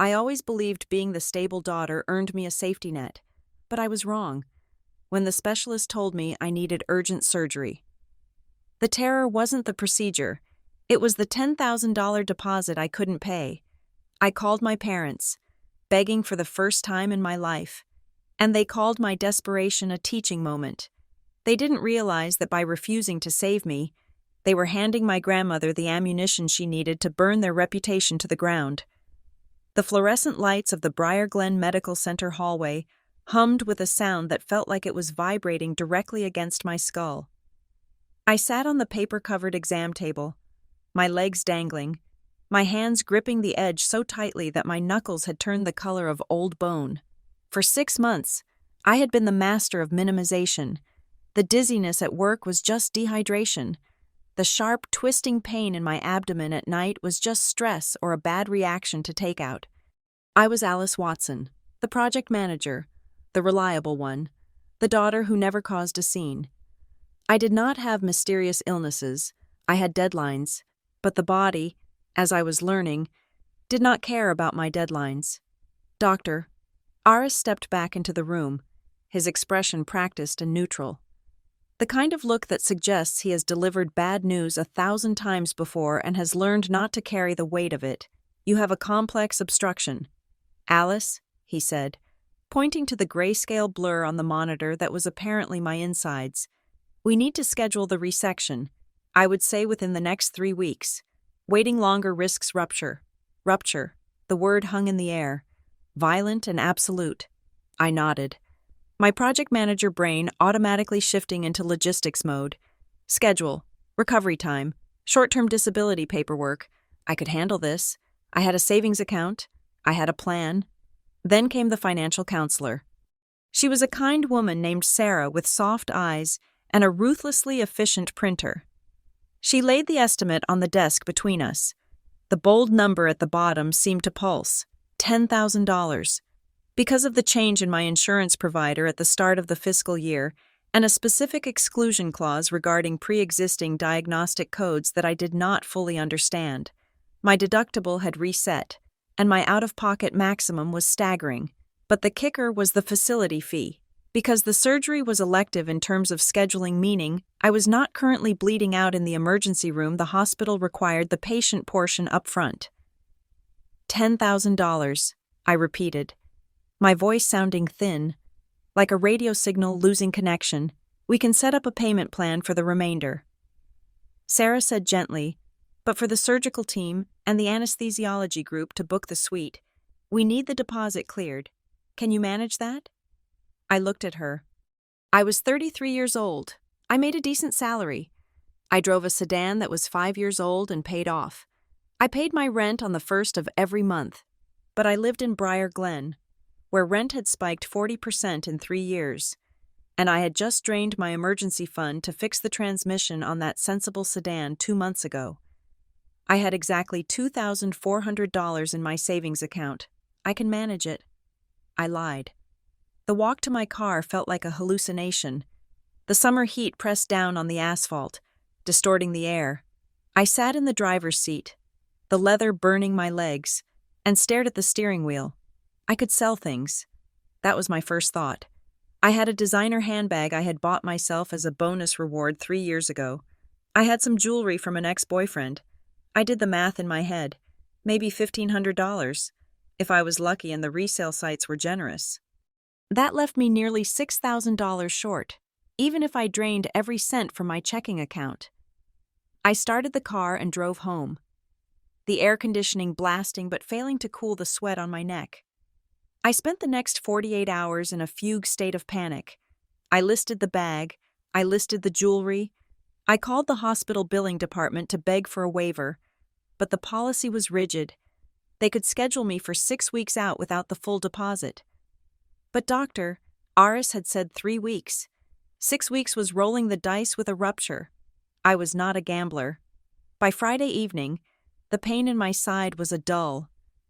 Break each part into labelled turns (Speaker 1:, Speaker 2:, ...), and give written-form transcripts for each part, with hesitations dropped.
Speaker 1: I always believed being the stable daughter earned me a safety net, but I was wrong when the specialist told me I needed urgent surgery. The terror wasn't the procedure, it was the $10,000 deposit I couldn't pay. I called my parents, begging for the first time in my life, and they called my desperation a teaching moment. They didn't realize that by refusing to save me, they were handing my grandmother the ammunition she needed to burn their reputation to the ground. The fluorescent lights of the Briar Glen Medical Center hallway hummed with a sound that felt like it was vibrating directly against my skull. I sat on the paper-covered exam table, my legs dangling, my hands gripping the edge so tightly that my knuckles had turned the color of old bone. For 6 months, I had been the master of minimization. The dizziness at work was just dehydration. The sharp, twisting pain in my abdomen at night was just stress or a bad reaction to takeout. I was Alice Watson, the project manager, the reliable one, the daughter who never caused a scene. I did not have mysterious illnesses, I had deadlines, but the body, as I was learning, did not care about my deadlines. Doctor, Aris stepped back into the room, his expression practiced and neutral. The kind of look that suggests he has delivered bad news 1,000 times before and has learned not to carry the weight of it. You have a complex obstruction. Alice, he said, pointing to the grayscale blur on the monitor that was apparently my insides. We need to schedule the resection. I would say within the next 3 weeks. Waiting longer risks rupture. Rupture. The word hung in the air. Violent and absolute. I nodded. My project manager brain automatically shifting into logistics mode. Schedule. Recovery time. Short-term disability paperwork. I could handle this. I had a savings account. I had a plan. Then came the financial counselor. She was a kind woman named Sarah with soft eyes and a ruthlessly efficient printer. She laid the estimate on the desk between us. The bold number at the bottom seemed to pulse. $10,000. Because of the change in my insurance provider at the start of the fiscal year and a specific exclusion clause regarding pre-existing diagnostic codes that I did not fully understand, my deductible had reset, and my out-of-pocket maximum was staggering. But the kicker was the facility fee. Because the surgery was elective in terms of scheduling, meaning I was not currently bleeding out in the emergency room, the hospital required the patient portion up front. $10,000, I repeated, my voice sounding thin, like a radio signal losing connection. We can set up a payment plan for the remainder. Sarah said gently, but for the surgical team and the anesthesiology group to book the suite, we need the deposit cleared. Can you manage that? I looked at her. I was 33 years old. I made a decent salary. I drove a sedan that was 5 years old and paid off. I paid my rent on the first of every month. But I lived in Briar Glen, where rent had spiked 40% in 3 years, and I had just drained my emergency fund to fix the transmission on that sensible sedan 2 months ago. I had exactly $2,400 in my savings account. I can manage it. I lied. The walk to my car felt like a hallucination. The summer heat pressed down on the asphalt, distorting the air. I sat in the driver's seat, the leather burning my legs, and stared at the steering wheel. I could sell things. That was my first thought. I had a designer handbag I had bought myself as a bonus reward 3 years ago. I had some jewelry from an ex-boyfriend. I did the math in my head. Maybe $1,500, if I was lucky and the resale sites were generous. That left me nearly $6,000 short, even if I drained every cent from my checking account. I started the car and drove home, the air conditioning blasting but failing to cool the sweat on my neck. I spent the next 48 hours in a fugue state of panic. I listed the bag, I listed the jewelry, I called the hospital billing department to beg for a waiver, but the policy was rigid. They could schedule me for 6 weeks out without the full deposit. But doctor, Aris had said 3 weeks. 6 weeks was rolling the dice with a rupture. I was not a gambler. By Friday evening, the pain in my side was a dull,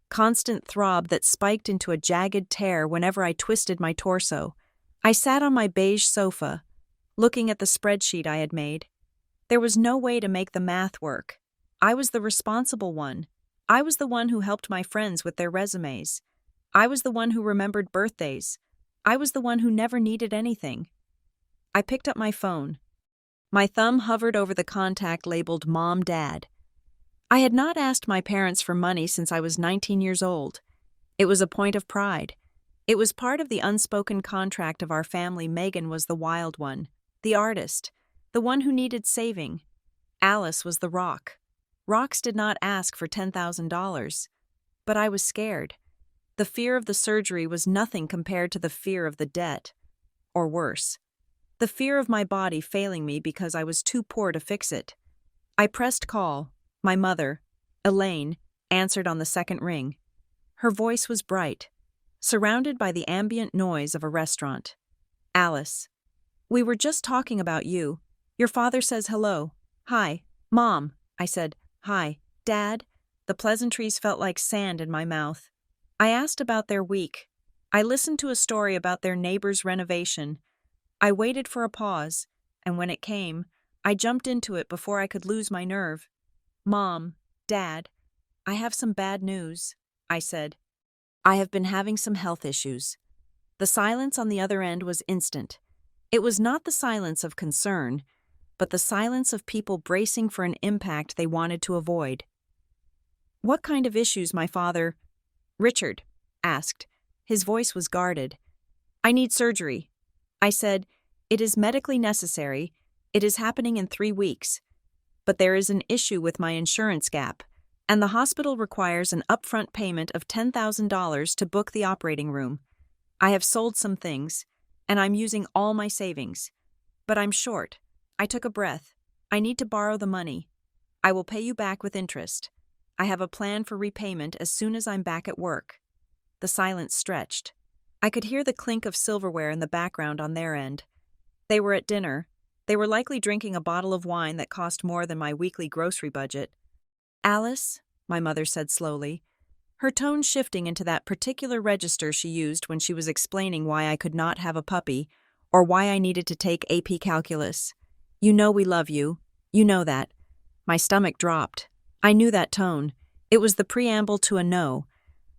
Speaker 1: constant throb that spiked into a jagged tear whenever I twisted my torso. I sat on my beige sofa, looking at the spreadsheet I had made. There was no way to make the math work. I was the responsible one. I was the one who helped my friends with their resumes. I was the one who remembered birthdays. I was the one who never needed anything. I picked up my phone. My thumb hovered over the contact labeled Mom, Dad. I had not asked my parents for money since I was 19 years old. It was a point of pride. It was part of the unspoken contract of our family. Megan was the wild one, the artist, the one who needed saving. Alice was the rock. Rocks did not ask for $10,000. But I was scared. The fear of the surgery was nothing compared to the fear of the debt. Or worse, the fear of my body failing me because I was too poor to fix it. I pressed call. My mother, Elaine, answered on the second ring. Her voice was bright, surrounded by the ambient noise of a restaurant. Alice, we were just talking about you. Your father says hello. Hi, Mom, I said. Hi, Dad. The pleasantries felt like sand in my mouth. I asked about their week. I listened to a story about their neighbor's renovation. I waited for a pause, and when it came, I jumped into it before I could lose my nerve. Mom, Dad, I have some bad news, I said. I have been having some health issues. The silence on the other end was instant. It was not the silence of concern, but the silence of people bracing for an impact they wanted to avoid. What kind of issues, my father, Richard, asked. His voice was guarded. I need surgery. I said, it is medically necessary. It is happening in 3 weeks. But there is an issue with my insurance gap, and the hospital requires an upfront payment of $10,000 to book the operating room. I have sold some things, and I'm using all my savings. But I'm short. I took a breath. I need to borrow the money. I will pay you back with interest. I have a plan for repayment as soon as I'm back at work. The silence stretched. I could hear the clink of silverware in the background on their end. They were at dinner. They were likely drinking a bottle of wine that cost more than my weekly grocery budget. Alice, my mother said slowly, her tone shifting into that particular register she used when she was explaining why I could not have a puppy or why I needed to take AP Calculus. You know we love you. You know that. My stomach dropped. I knew that tone. It was the preamble to a no.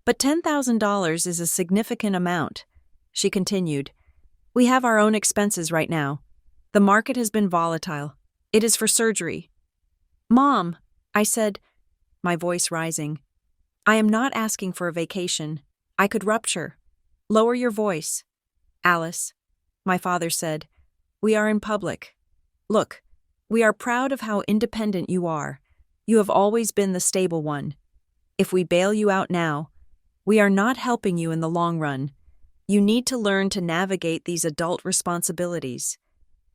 Speaker 1: But $10,000 is a significant amount. She continued. We have our own expenses right now. The market has been volatile. It is for surgery. Mom, I said, my voice rising. I am not asking for a vacation. I could rupture. Lower your voice. Alice, my father said, we are in public. Look, we are proud of how independent you are. You have always been the stable one. If we bail you out now, we are not helping you in the long run. You need to learn to navigate these adult responsibilities.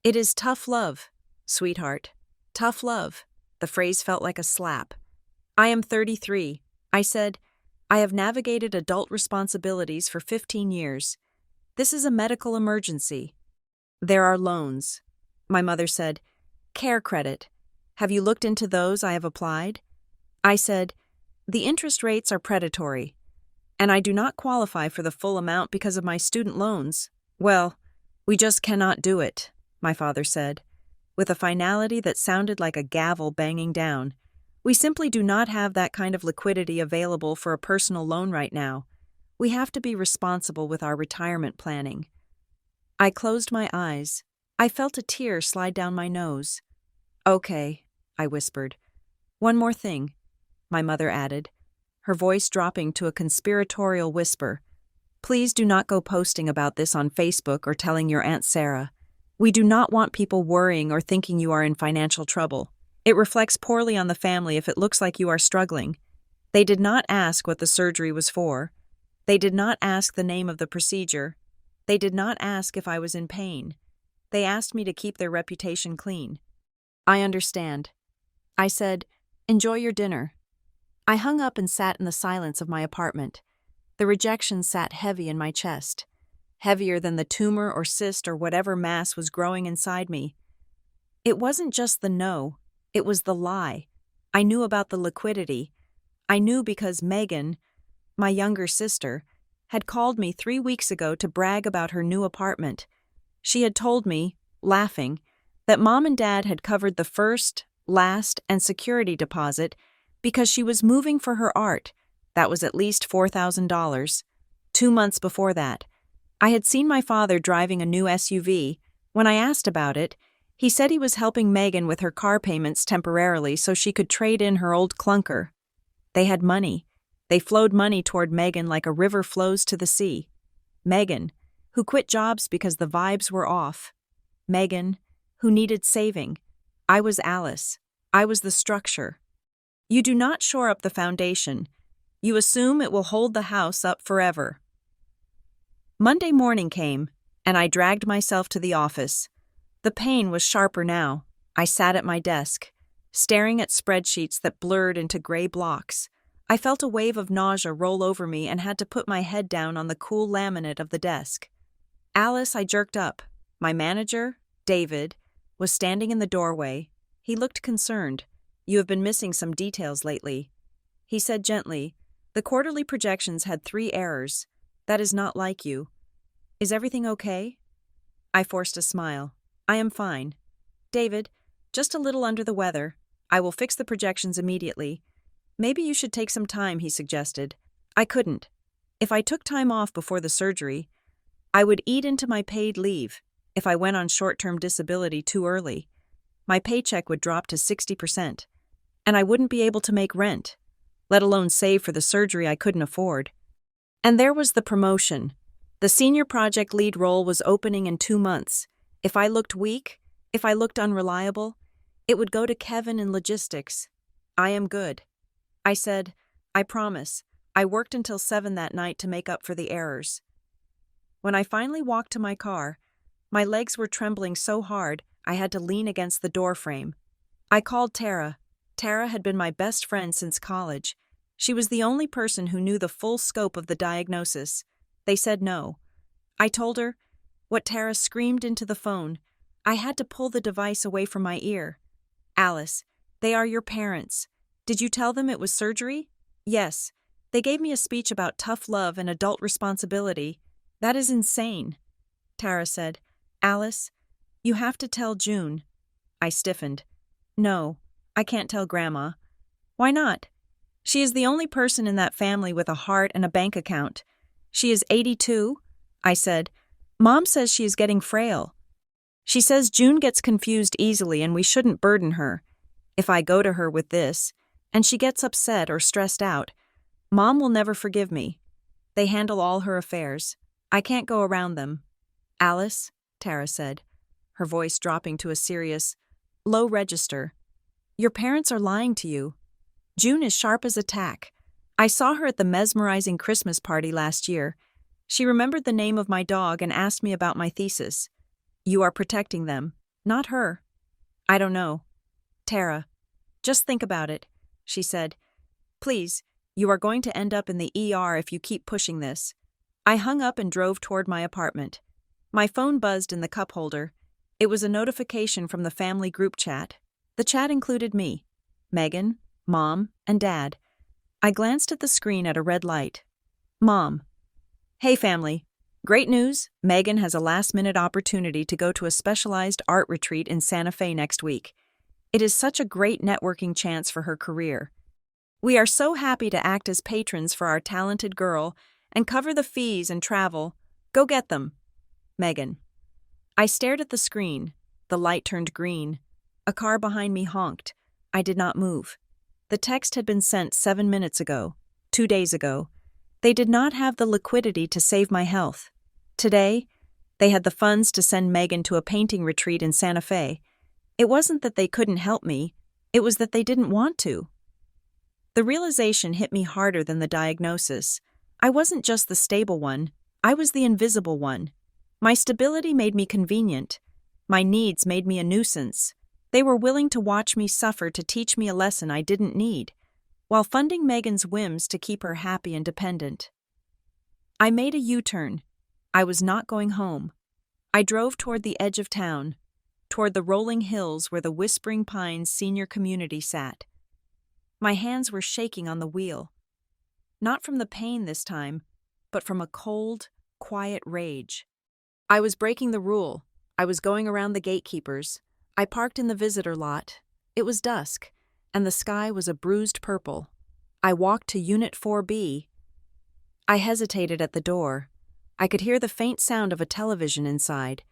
Speaker 1: It is tough love, sweetheart. Tough love. The phrase felt like a slap. I am 33. I said, I have navigated adult responsibilities for 15 years. This is a medical emergency. There are loans. My mother said, care credit. Have you looked into those? I have applied? I said, the interest rates are predatory, and I do not qualify for the full amount because of my student loans. Well, we just cannot do it, my father said, with a finality that sounded like a gavel banging down. We simply do not have that kind of liquidity available for a personal loan right now. We have to be responsible with our retirement planning. I closed my eyes. I felt a tear slide down my nose. Okay, I whispered. One more thing, my mother added, her voice dropping to a conspiratorial whisper. Please do not go posting about this on Facebook or telling your Aunt Sarah. We do not want people worrying or thinking you are in financial trouble. It reflects poorly on the family if it looks like you are struggling. They did not ask what the surgery was for. They did not ask the name of the procedure. They did not ask if I was in pain. They asked me to keep their reputation clean. I understand. I said, enjoy your dinner. I hung up and sat in the silence of my apartment. The rejection sat heavy in my chest, heavier than the tumor or cyst or whatever mass was growing inside me. It wasn't just the no, it was the lie. I knew about the liquidity. I knew because Megan, my younger sister, had called me 3 weeks ago to brag about her new apartment. She had told me, laughing, that Mom and Dad had covered the first, last, and security deposit Because she was moving for her art. That was at least $4,000. 2 months before that, I had seen my father driving a new SUV. When I asked about it, he said he was helping Megan with her car payments temporarily so she could trade in her old clunker. They had money. They flowed money toward Megan like a river flows to the sea. Megan, who quit jobs because the vibes were off. Megan, who needed saving. I was Alice. I was the structure. You do not shore up the foundation. You assume it will hold the house up forever. Monday morning came, and I dragged myself to the office. The pain was sharper now. I sat at my desk, staring at spreadsheets that blurred into gray blocks. I felt a wave of nausea roll over me and had to put my head down on the cool laminate of the desk. Alice, I jerked up. My manager, David, was standing in the doorway. He looked concerned. You have been missing some details lately. He said gently, the quarterly projections had 3 errors. That is not like you. Is everything okay? I forced a smile. I am fine. David, just a little under the weather. I will fix the projections immediately. Maybe you should take some time, he suggested. I couldn't. If I took time off before the surgery, I would eat into my paid leave. If I went on short-term disability too early, my paycheck would drop to 60%, and I wouldn't be able to make rent, let alone save for the surgery I couldn't afford. And there was the promotion. The senior project lead role was opening in 2 months. If I looked weak, if I looked unreliable, it would go to Kevin in logistics. I am good. I said, I promise. I worked until 7 that night to make up for the errors. When I finally walked to my car, my legs were trembling so hard I had to lean against the door frame. I called Tara. Tara had been my best friend since college. She was the only person who knew the full scope of the diagnosis. They said no. I told her what Tara screamed into the phone. I had to pull the device away from my ear. Alice, they are your parents. Did you tell them it was surgery? Yes. They gave me a speech about tough love and adult responsibility. That is insane. Tara said, Alice, you have to tell June. I stiffened. No, I can't tell Grandma. Why not? She is the only person in that family with a heart and a bank account. She is 82, I said. Mom says she is getting frail. She says June gets confused easily and we shouldn't burden her. If I go to her with this, and she gets upset or stressed out, Mom will never forgive me. They handle all her affairs. I can't go around them. Alice, Tara said, her voice dropping to a serious, low register. Your parents are lying to you. June is sharp as a tack. I saw her at the mesmerizing Christmas party last year. She remembered the name of my dog and asked me about my thesis. You are protecting them, not her. I don't know. Tara, just think about it, she said. Please, you are going to end up in the ER if you keep pushing this. I hung up and drove toward my apartment. My phone buzzed in the cup holder. It was a notification from the family group chat. The chat included me, Megan, Mom, and Dad. I glanced at the screen at a red light. Mom. Hey family. Great news, Megan has a last-minute opportunity to go to a specialized art retreat in Santa Fe next week. It is such a great networking chance for her career. We are so happy to act as patrons for our talented girl and cover the fees and travel. Go get them. Megan. I stared at the screen. The light turned green. A car behind me honked. I did not move. The text had been sent 7 minutes ago, 2 days ago. They did not have the liquidity to save my health. Today, they had the funds to send Megan to a painting retreat in Santa Fe. It wasn't that they couldn't help me. It was that they didn't want to. The realization hit me harder than the diagnosis. I wasn't just the stable one. I was the invisible one. My stability made me convenient. My needs made me a nuisance. They were willing to watch me suffer to teach me a lesson I didn't need, while funding Megan's whims to keep her happy and dependent. I made a U-turn. I was not going home. I drove toward the edge of town, toward the rolling hills where the Whispering Pines senior community sat. My hands were shaking on the wheel. Not from the pain this time, but from a cold, quiet rage. I was breaking the rule. I was going around the gatekeepers. I parked in the visitor lot. It was dusk, and the sky was a bruised purple. I walked to Unit 4B. I hesitated at the door. I could hear the faint sound of a television inside.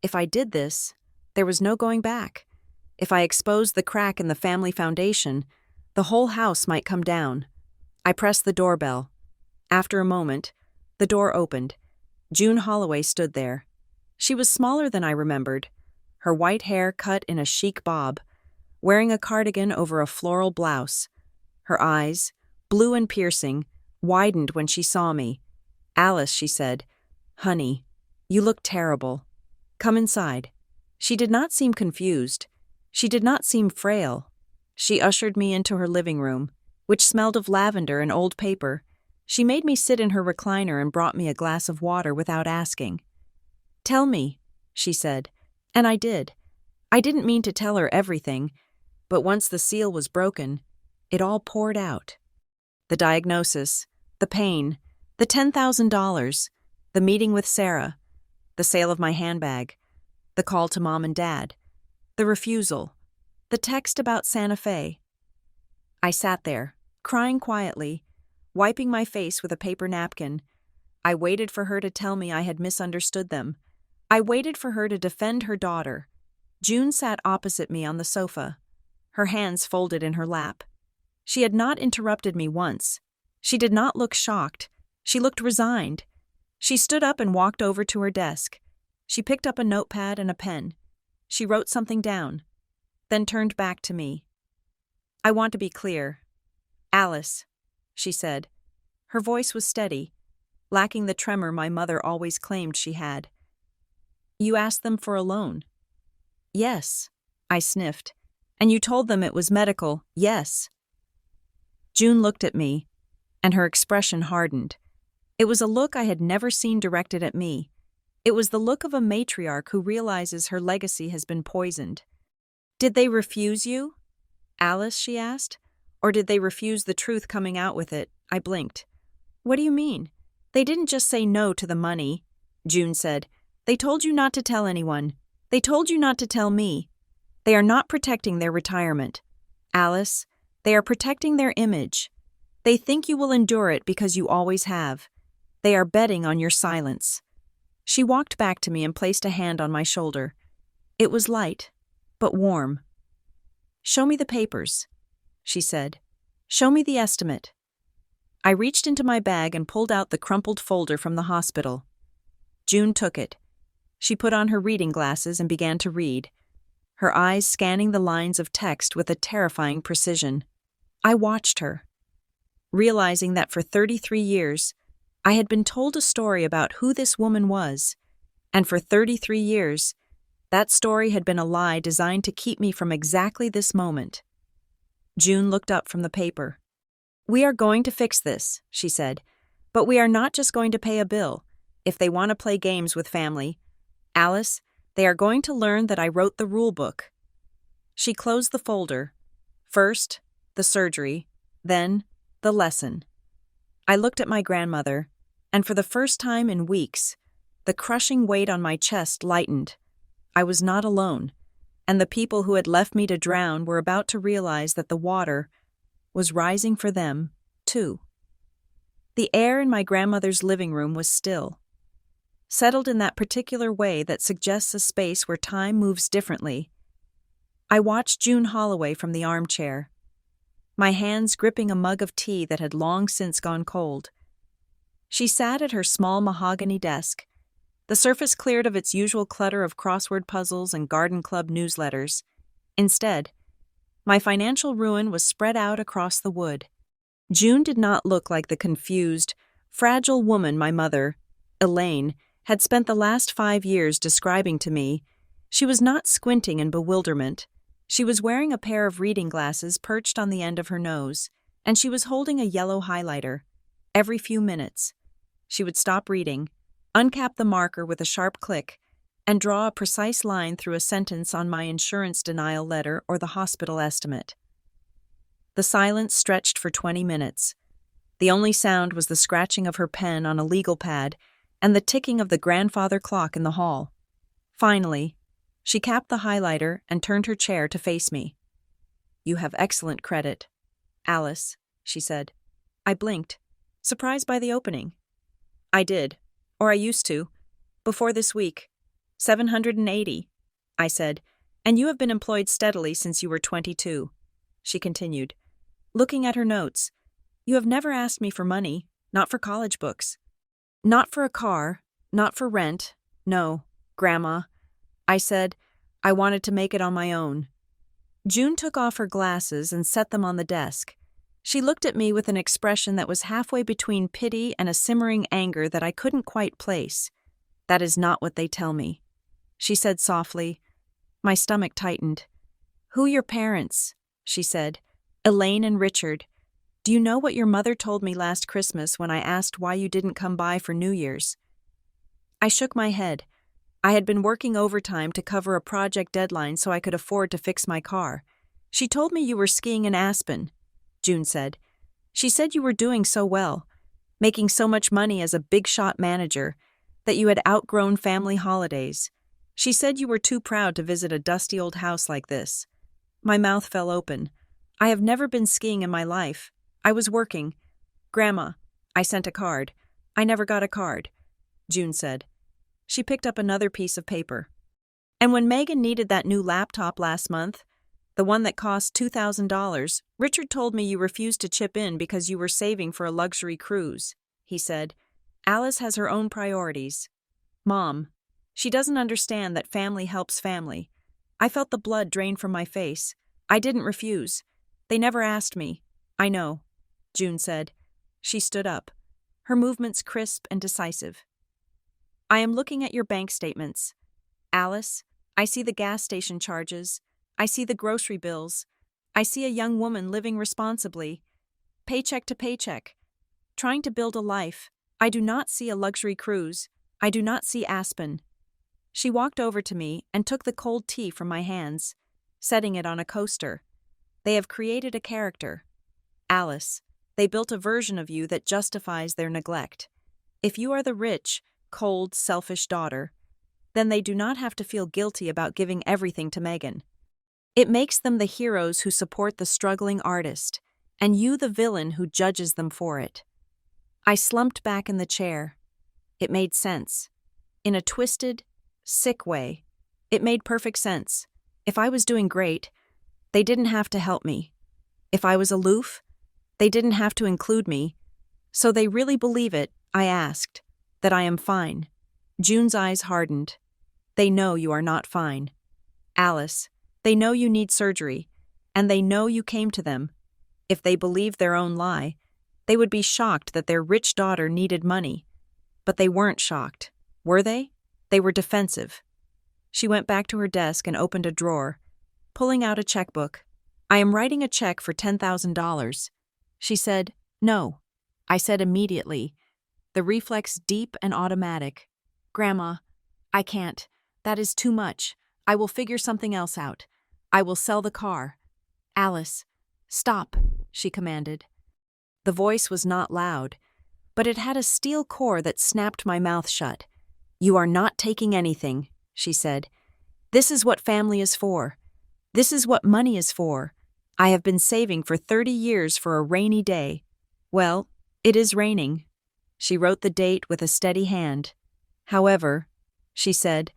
Speaker 1: If I did this, there was no going back. If I exposed the crack in the family foundation, the whole house might come down. I pressed the doorbell. After a moment, the door opened. June Holloway stood there. She was smaller than I remembered, her white hair cut in a chic bob, wearing a cardigan over a floral blouse. Her eyes, blue and piercing, widened when she saw me. "Alice," she said, "honey, you look terrible. Come inside." She did not seem confused. She did not seem frail. She ushered me into her living room, which smelled of lavender and old paper. She made me sit in her recliner and brought me a glass of water without asking. "Tell me," she said, and I did. I didn't mean to tell her everything, but once the seal was broken, it all poured out. The diagnosis, the pain, the $10,000, the meeting with Sarah, the sale of my handbag, the call to Mom and Dad, the refusal, the text about Santa Fe. I sat there, crying quietly, wiping my face with a paper napkin. I waited for her to tell me I had misunderstood them. I waited for her to defend her daughter. June sat opposite me on the sofa, her hands folded in her lap. She had not interrupted me once. She did not look shocked. She looked resigned. She stood up and walked over to her desk. She picked up a notepad and a pen. She wrote something down, then turned back to me. "I want to be clear. Alice," she said. Her voice was steady, lacking the tremor my mother always claimed she had. "You asked them for a loan." "Yes," I sniffed. "And you told them it was medical." "Yes." June looked at me, and her expression hardened. It was a look I had never seen directed at me. It was the look of a matriarch who realizes her legacy has been poisoned. "Did they refuse you, Alice?" she asked. "Or did they refuse the truth coming out with it?" I blinked. "What do you mean?" "They didn't just say no to the money," June said. "They told you not to tell anyone. They told you not to tell me. They are not protecting their retirement. Alice, they are protecting their image. They think you will endure it because you always have. They are betting on your silence." She walked back to me and placed a hand on my shoulder. It was light, but warm. "Show me the papers," she said. "Show me the estimate." I reached into my bag and pulled out the crumpled folder from the hospital. June took it. She put on her reading glasses and began to read, her eyes scanning the lines of text with a terrifying precision. I watched her, realizing that for 33 years, I had been told a story about who this woman was, and for 33 years, that story had been a lie designed to keep me from exactly this moment. June looked up from the paper. "We are going to fix this," she said, "but we are not just going to pay a bill. If they want to play games with family, Alice, they are going to learn that I wrote the rule book." She closed the folder. First, the surgery, then, the lesson. I looked at my grandmother, and for the first time in weeks, the crushing weight on my chest lightened. I was not alone, and the people who had left me to drown were about to realize that the water was rising for them, too. The air in my grandmother's living room was still, settled in that particular way that suggests a space where time moves differently. I watched June Holloway from the armchair, my hands gripping a mug of tea that had long since gone cold. She sat at her small mahogany desk, the surface cleared of its usual clutter of crossword puzzles and garden club newsletters. Instead, my financial ruin was spread out across the wood. June did not look like the confused, fragile woman my mother, Elaine, had spent the last 5 years describing to me. She was not squinting in bewilderment. She was wearing a pair of reading glasses perched on the end of her nose, and she was holding a yellow highlighter. Every few minutes, she would stop reading, uncap the marker with a sharp click, and draw a precise line through a sentence on my insurance denial letter or the hospital estimate. The silence stretched for 20 minutes. The only sound was the scratching of her pen on a legal pad and the ticking of the grandfather clock in the hall. Finally, she capped the highlighter and turned her chair to face me. You have excellent credit. Alice, she said. I blinked, surprised by the opening. I did, or I used to, before this week. 780, I said, and you have been employed steadily since you were 22. She continued, looking at her notes. You have never asked me for money, not for college books. Not for a car, not for rent. No, Grandma. I said, I wanted to make it on my own. June took off her glasses and set them on the desk. She looked at me with an expression that was halfway between pity and a simmering anger that I couldn't quite place. That is not what they tell me. She said softly. My stomach tightened. Who your parents? She said. Elaine and Richard. Do you know what your mother told me last Christmas when I asked why you didn't come by for New Year's? I shook my head. I had been working overtime to cover a project deadline so I could afford to fix my car. She told me you were skiing in Aspen, June said. She said you were doing so well, making so much money as a big-shot manager, that you had outgrown family holidays. She said you were too proud to visit a dusty old house like this. My mouth fell open. I have never been skiing in my life. I was working. Grandma, I sent a card. I never got a card, June said. She picked up another piece of paper. And when Megan needed that new laptop last month, the one that cost $2,000, Richard told me you refused to chip in because you were saving for a luxury cruise. He said, Alice has her own priorities. Mom, she doesn't understand that family helps family. I felt the blood drain from my face. I didn't refuse. They never asked me. I know, June said. She stood up, her movements crisp and decisive. I am looking at your bank statements. Alice, I see the gas station charges. I see the grocery bills. I see a young woman living responsibly, paycheck to paycheck, trying to build a life. I do not see a luxury cruise. I do not see Aspen. She walked over to me and took the cold tea from my hands, setting it on a coaster. They have created a character. Alice, they built a version of you that justifies their neglect. If you are the rich, cold, selfish daughter, then they do not have to feel guilty about giving everything to Megan. It makes them the heroes who support the struggling artist, and you the villain who judges them for it. I slumped back in the chair. It made sense. In a twisted, sick way, it made perfect sense. If I was doing great, they didn't have to help me. If I was aloof, they didn't have to include me. So they really believe it, I asked, that I am fine. June's eyes hardened. They know you are not fine. Alice, they know you need surgery, and they know you came to them. If they believed their own lie, they would be shocked that their rich daughter needed money. But they weren't shocked, were they? They were defensive. She went back to her desk and opened a drawer, pulling out a checkbook. I am writing a check for $10,000. She said, no. I said immediately, the reflex deep and automatic. Grandma, I can't. That is too much. I will figure something else out. I will sell the car. Alice, stop, she commanded. The voice was not loud, but it had a steel core that snapped my mouth shut. You are not taking anything, she said. This is what family is for. This is what money is for. I have been saving for 30 years for a rainy day. Well, it is raining. She wrote the date with a steady hand. However, she said,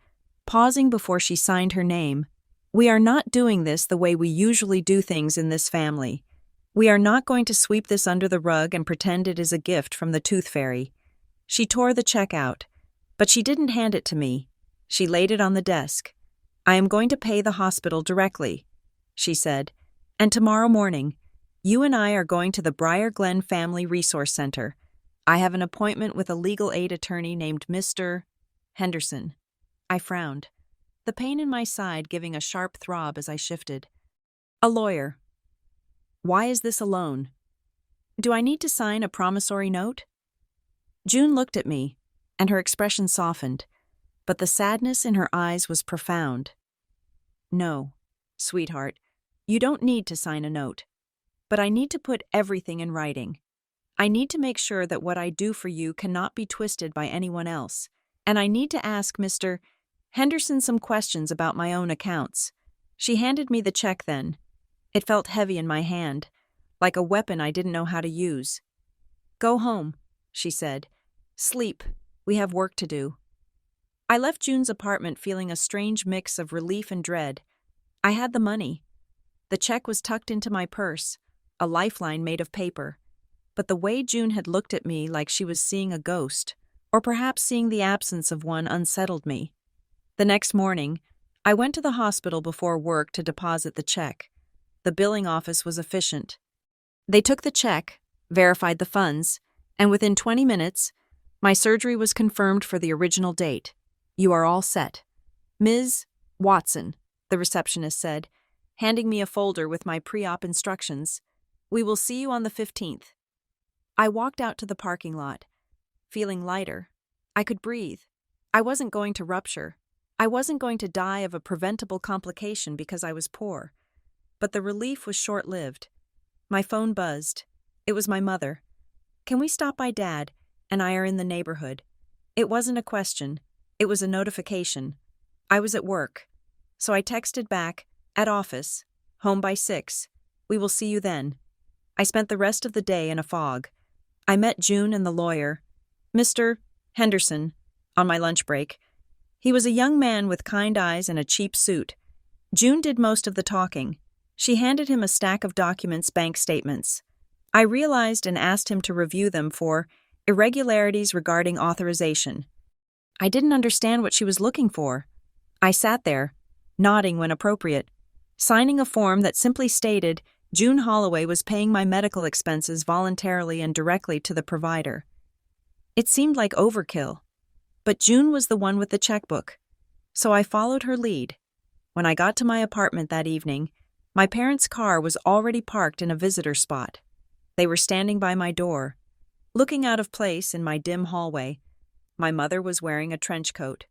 Speaker 1: pausing before she signed her name, we are not doing this the way we usually do things in this family. We are not going to sweep this under the rug and pretend it is a gift from the tooth fairy. She tore the check out, but she didn't hand it to me. She laid it on the desk. I am going to pay the hospital directly, she said, and tomorrow morning, you and I are going to the Briar Glen Family Resource Center. I have an appointment with a legal aid attorney named Mr. Henderson. I frowned, the pain in my side giving a sharp throb as I shifted. A lawyer. Why is this a loan? Do I need to sign a promissory note? June looked at me, and her expression softened, but the sadness in her eyes was profound. No, sweetheart, you don't need to sign a note, but I need to put everything in writing. I need to make sure that what I do for you cannot be twisted by anyone else, and I need to ask Mr. Henderson some questions about my own accounts. She handed me the check then. It felt heavy in my hand, like a weapon I didn't know how to use. "Go home," she said. "Sleep. We have work to do." I left June's apartment feeling a strange mix of relief and dread. I had the money. The check was tucked into my purse, a lifeline made of paper. But the way June had looked at me like she was seeing a ghost, or perhaps seeing the absence of one, unsettled me. The next morning, I went to the hospital before work to deposit the check. The billing office was efficient. They took the check, verified the funds, and within 20 minutes, my surgery was confirmed for the original date. "You are all set." "Ms. Watson," the receptionist said, handing me a folder with my pre-op instructions. "We will see you on the 15th. I walked out to the parking lot, feeling lighter. I could breathe. I wasn't going to rupture. I wasn't going to die of a preventable complication because I was poor. But the relief was short-lived. My phone buzzed. It was my mother. "Can we stop by Dad? And I are in the neighborhood." It wasn't a question. It was a notification. I was at work. So I texted back, "At office. Home by 6. We will see you then." I spent the rest of the day in a fog. I met June and the lawyer, Mr. Henderson, on my lunch break. He was a young man with kind eyes and a cheap suit. June did most of the talking. She handed him a stack of documents, bank statements. I realized and asked him to review them for irregularities regarding authorization. I didn't understand what she was looking for. I sat there, nodding when appropriate, signing a form that simply stated June Holloway was paying my medical expenses voluntarily and directly to the provider. It seemed like overkill, but June was the one with the checkbook, so I followed her lead. When I got to my apartment that evening, my parents' car was already parked in a visitor spot. They were standing by my door, looking out of place in my dim hallway. My mother was wearing a trench coat,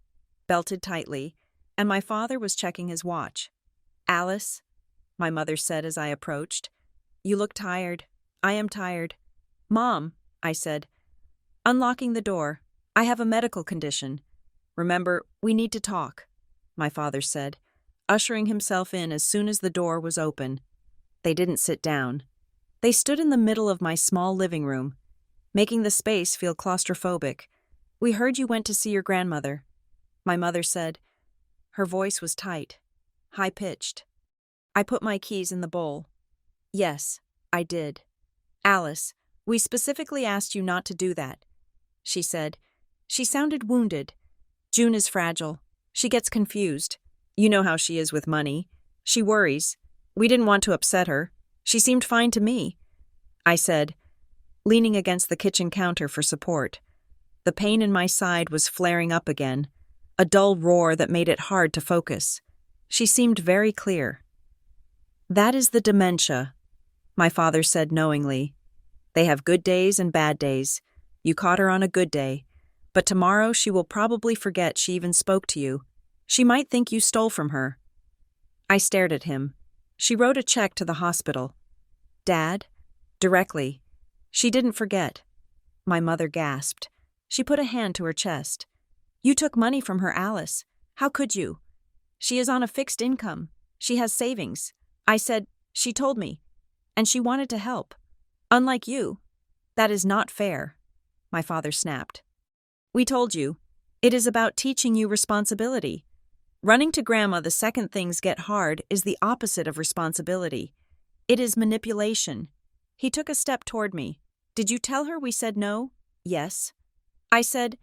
Speaker 1: belted tightly, and my father was checking his watch. "Alice," my mother said as I approached, "you look tired." "I am tired." "Mom," I said, unlocking the door, "I have a medical condition. Remember, we need to talk," my father said, ushering himself in as soon as the door was open. They didn't sit down. They stood in the middle of my small living room, making the space feel claustrophobic. "We heard you went to see your grandmother," my mother said. Her voice was tight, high-pitched. I put my keys in the bowl. "Yes, I did." "Alice, we specifically asked you not to do that," she said. She sounded wounded. "June is fragile. She gets confused. You know how she is with money. She worries. We didn't want to upset her. She seemed fine to me," I said, leaning against the kitchen counter for support. The pain in my side was flaring up again, a dull roar that made it hard to focus. She seemed very clear. "That is the dementia," my father said knowingly. "They have good days and bad days. You caught her on a good day, but tomorrow she will probably forget she even spoke to you. She might think you stole from her." I stared at him. "She wrote a check to the hospital." "Dad?" "Directly. She didn't forget." My mother gasped. She put a hand to her chest. "You took money from her, Alice. How could you? She is on a fixed income. She has savings." I said, "She told me. And she wanted to help. Unlike you." "That is not fair," my father snapped. "We told you. It is about teaching you responsibility. Running to Grandma the second things get hard is the opposite of responsibility. It is manipulation." He took a step toward me. "Did you tell her we said no?" "Yes." I said.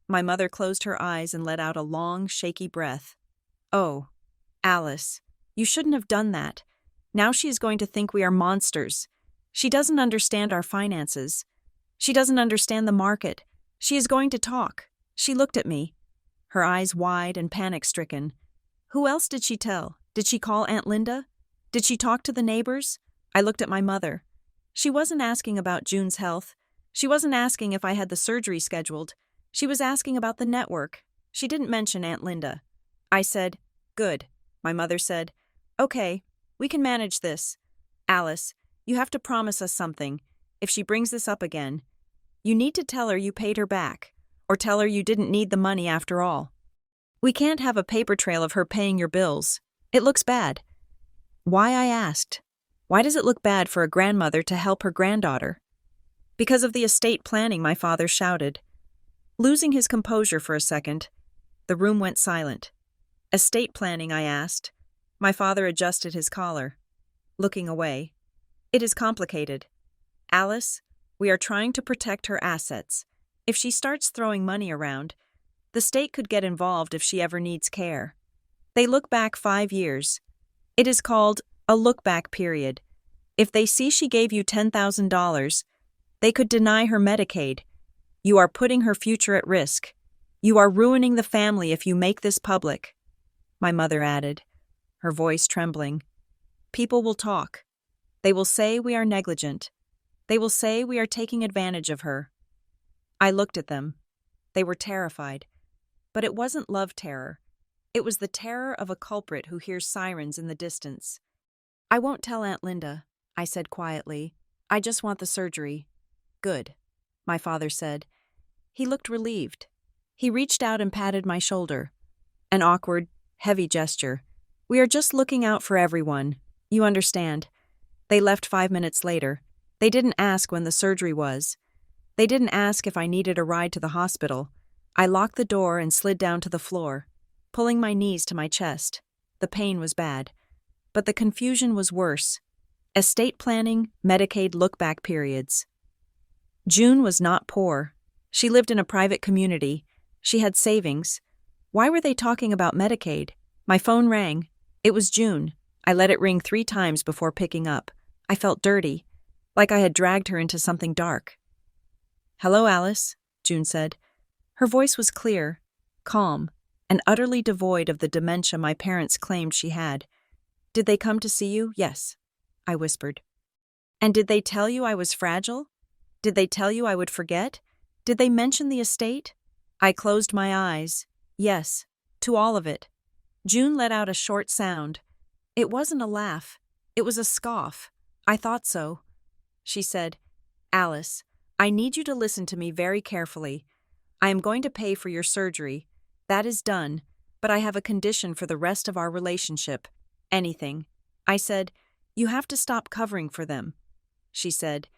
Speaker 1: My mother closed her eyes and let out a long, shaky breath. "Oh, Alice, you shouldn't have done that. Now she is going to think we are monsters. She doesn't understand our finances. She doesn't understand the market. She is going to talk." She looked at me, her eyes wide and panic-stricken. "Who else did she tell? Did she call Aunt Linda? Did she talk to the neighbors?" I looked at my mother. She wasn't asking about June's health. She wasn't asking if I had the surgery scheduled. She was asking about the network. She didn't mention Aunt Linda. I said, "Good." My mother said, "Okay, we can manage this. Alice, you have to promise us something. If she brings this up again, you need to tell her you paid her back, or tell her you didn't need the money after all. We can't have a paper trail of her paying your bills. It looks bad." Why, I asked. Why does it look bad for a grandmother to help her granddaughter? Because of the estate planning, my father shouted. Losing his composure for a second, the room went silent. Estate planning, I asked. My father adjusted his collar, looking away. It is complicated. Alice, we are trying to protect her assets. If she starts throwing money around, the state could get involved if she ever needs care. They look back 5 years. It is called a look-back period. If they see she gave you $10,000, they could deny her Medicaid. You are putting her future at risk. You are ruining the family if you make this public. My mother added, her voice trembling. People will talk. They will say we are negligent. They will say we are taking advantage of her. I looked at them. They were terrified. But it wasn't love terror. It was the terror of a culprit who hears sirens in the distance. I won't tell Aunt Linda, I said quietly. I just want the surgery. Good, my father said. He looked relieved. He reached out and patted my shoulder. An awkward, heavy gesture. We are just looking out for everyone. You understand. They left 5 minutes later. They didn't ask when the surgery was. They didn't ask if I needed a ride to the hospital. I locked the door and slid down to the floor, pulling my knees to my chest. The pain was bad. But the confusion was worse. Estate planning, Medicaid look-back periods. June was not poor. She lived in a private community. She had savings. Why were they talking about Medicaid? My phone rang. It was June. I let it ring 3 times before picking up. I felt dirty, like I had dragged her into something dark. Hello, Alice, June said. Her voice was clear, calm, and utterly devoid of the dementia my parents claimed she had. Did they come to see you? Yes, I whispered. And did they tell you I was fragile? Did they tell you I would forget? Did they mention the estate? I closed my eyes. Yes, to all of it. June let out a short sound. It wasn't a laugh. It was a scoff. I thought so. She said, Alice, I need you to listen to me very carefully. I am going to pay for your surgery. That is done, but I have a condition for the rest of our relationship. Anything. I said, you have to stop covering for them. She said,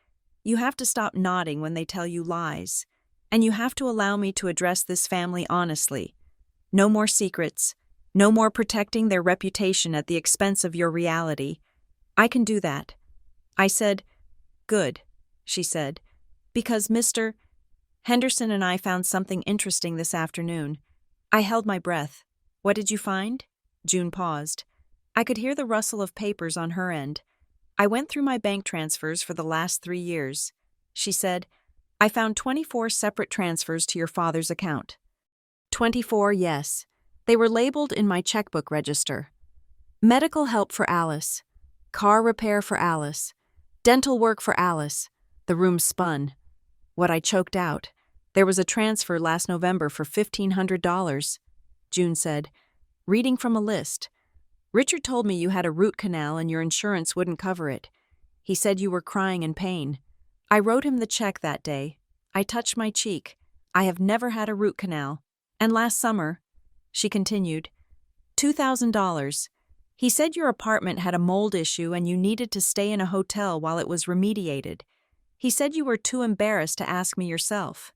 Speaker 1: you have to stop nodding when they tell you lies. And you have to allow me to address this family honestly. No more secrets. No more protecting their reputation at the expense of your reality. I can do that. I said, good, she said, because Mr. Henderson and I found something interesting this afternoon. I held my breath. What did you find? June paused. I could hear the rustle of papers on her end. I went through my bank transfers for the last 3 years. She said, I found 24 separate transfers to your father's account. 24, yes. They were labeled in my checkbook register. Medical help for Alice. Car repair for Alice. Dental work for Alice. The room spun. What I choked out. There was a transfer last November for $1,500. June said, reading from a list. Richard told me you had a root canal and your insurance wouldn't cover it. He said you were crying in pain. I wrote him the check that day. I touched my cheek. I have never had a root canal. And last summer, she continued, $2,000. He said your apartment had a mold issue and you needed to stay in a hotel while it was remediated. He said you were too embarrassed to ask me yourself.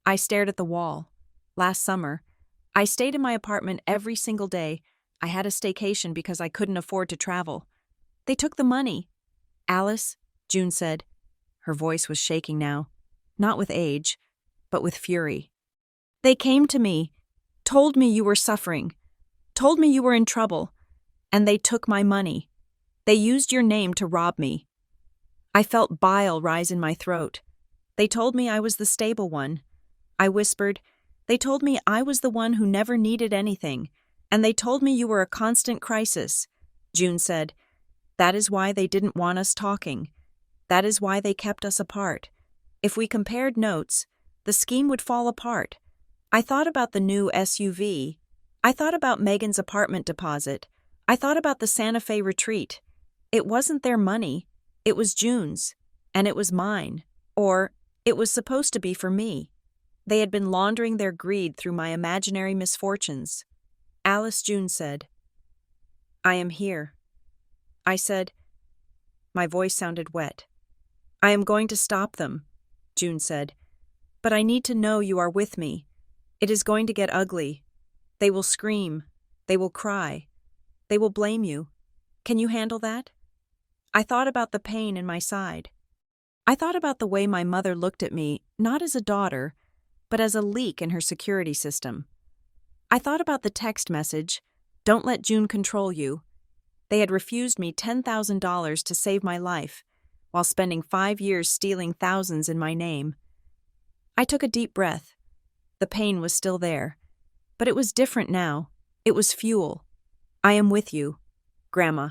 Speaker 1: I stared at the wall. Last summer, I stayed in my apartment every single day. I had a staycation because I couldn't afford to travel. They took the money. Alice, June said. Her voice was shaking now, not with age, but with fury. They came to me, told me you were suffering, told me you were in trouble, and they took my money. They used your name to rob me. I felt bile rise in my throat. They told me I was the stable one. I whispered, they told me I was the one who never needed anything, and they told me you were a constant crisis. June said, that is why they didn't want us talking. That is why they kept us apart. If we compared notes, the scheme would fall apart. I thought about the new SUV. I thought about Megan's apartment deposit. I thought about the Santa Fe retreat. It wasn't their money. It was June's. And it was mine. Or, it was supposed to be for me. They had been laundering their greed through my imaginary misfortunes. Alice, June said, I am here. I said, My voice sounded wet. I am going to stop them, June said. But I need to know you are with me. It is going to get ugly. They will scream. They will cry. They will blame you. Can you handle that? I thought about the pain in my side. I thought about the way my mother looked at me, not as a daughter, but as a leak in her security system. I thought about the text message, "Don't let June control you." They had refused me $10,000 to save my life, while spending 5 years stealing thousands in my name. I took a deep breath. The pain was still there, but it was different now. It was fuel. I am with you, Grandma.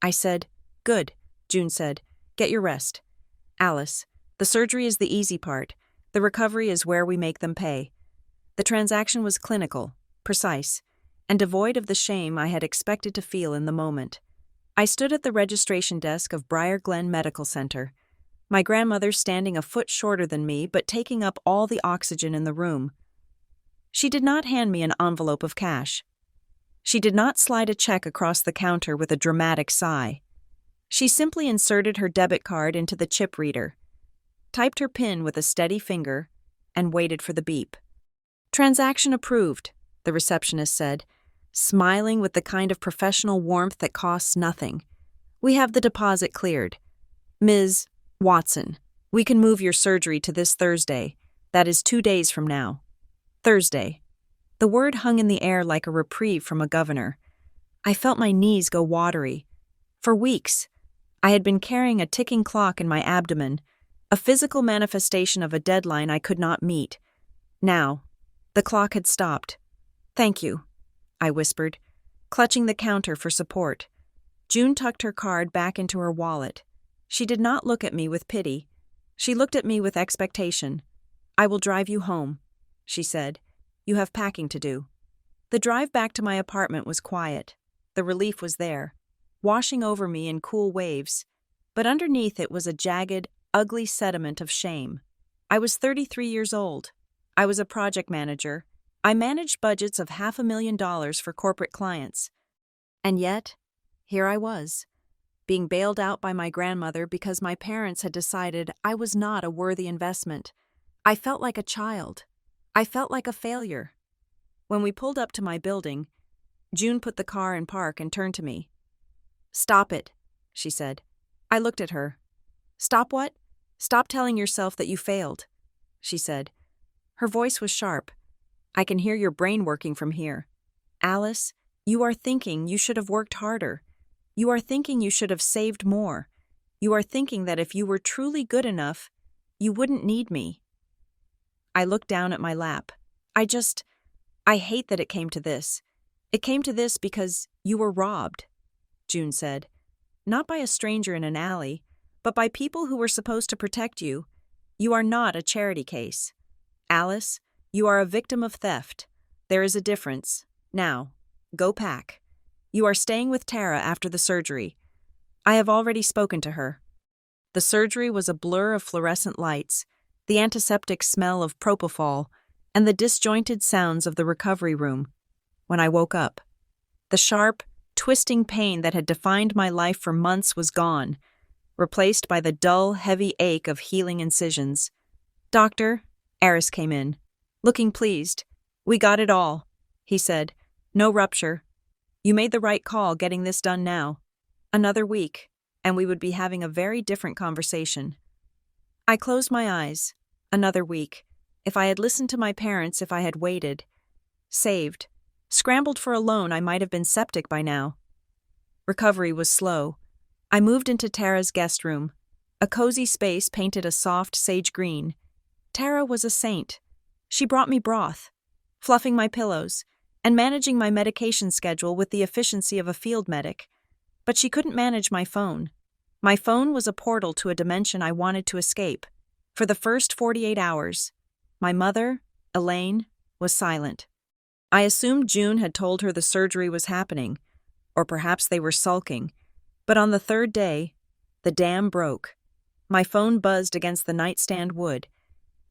Speaker 1: I said. Good, June said. Get your rest. Alice, the surgery is the easy part. The recovery is where we make them pay. The transaction was clinical, precise, and devoid of the shame I had expected to feel in the moment. I stood at the registration desk of Briar Glen Medical Center, my grandmother standing a foot shorter than me but taking up all the oxygen in the room. She did not hand me an envelope of cash. She did not slide a check across the counter with a dramatic sigh. She simply inserted her debit card into the chip reader, typed her PIN with a steady finger, and waited for the beep. Transaction approved, the receptionist said, smiling with the kind of professional warmth that costs nothing. We have the deposit cleared. Ms. Watson, we can move your surgery to this Thursday. That is 2 days from now. Thursday. The word hung in the air like a reprieve from a governor. I felt my knees go watery. For weeks, I had been carrying a ticking clock in my abdomen, a physical manifestation of a deadline I could not meet. Now, the clock had stopped. Thank you, I whispered, clutching the counter for support. June tucked her card back into her wallet. She did not look at me with pity. She looked at me with expectation. I will drive you home, she said. You have packing to do. The drive back to my apartment was quiet. The relief was there, washing over me in cool waves, but underneath it was a jagged, ugly sediment of shame. I was 33 years old. I was a project manager. I managed budgets of $500,000 for corporate clients. And yet, here I was, being bailed out by my grandmother because my parents had decided I was not a worthy investment. I felt like a child. I felt like a failure. When we pulled up to my building, June put the car in park and turned to me. Stop it, she said. I looked at her. Stop what? Stop telling yourself that you failed, she said. Her voice was sharp. I can hear your brain working from here. Alice, you are thinking you should have worked harder. You are thinking you should have saved more. You are thinking that if you were truly good enough, you wouldn't need me. I looked down at my lap. I hate that it came to this. It came to this because you were robbed, June said. Not by a stranger in an alley, but by people who were supposed to protect you. You are not a charity case. Alice, you are a victim of theft. There is a difference. Now, go pack. You are staying with Tara after the surgery. I have already spoken to her. The surgery was a blur of fluorescent lights, the antiseptic smell of propofol, and the disjointed sounds of the recovery room. When I woke up, the sharp, twisting pain that had defined my life for months was gone, replaced by the dull, heavy ache of healing incisions. Doctor, Eris came in, looking pleased. We got it all, he said. No rupture. You made the right call getting this done now. Another week, and we would be having a very different conversation. I closed my eyes. Another week. If I had listened to my parents, if I had waited. Saved. Scrambled for a loan, I might have been septic by now. Recovery was slow. I moved into Tara's guest room. A cozy space painted a soft sage green. Tara was a saint. She brought me broth, fluffing my pillows, and managing my medication schedule with the efficiency of a field medic. But she couldn't manage my phone. My phone was a portal to a dimension I wanted to escape. For the first 48 hours, my mother, Elaine, was silent. I assumed June had told her the surgery was happening, or perhaps they were sulking. But on the third day, the dam broke. My phone buzzed against the nightstand wood.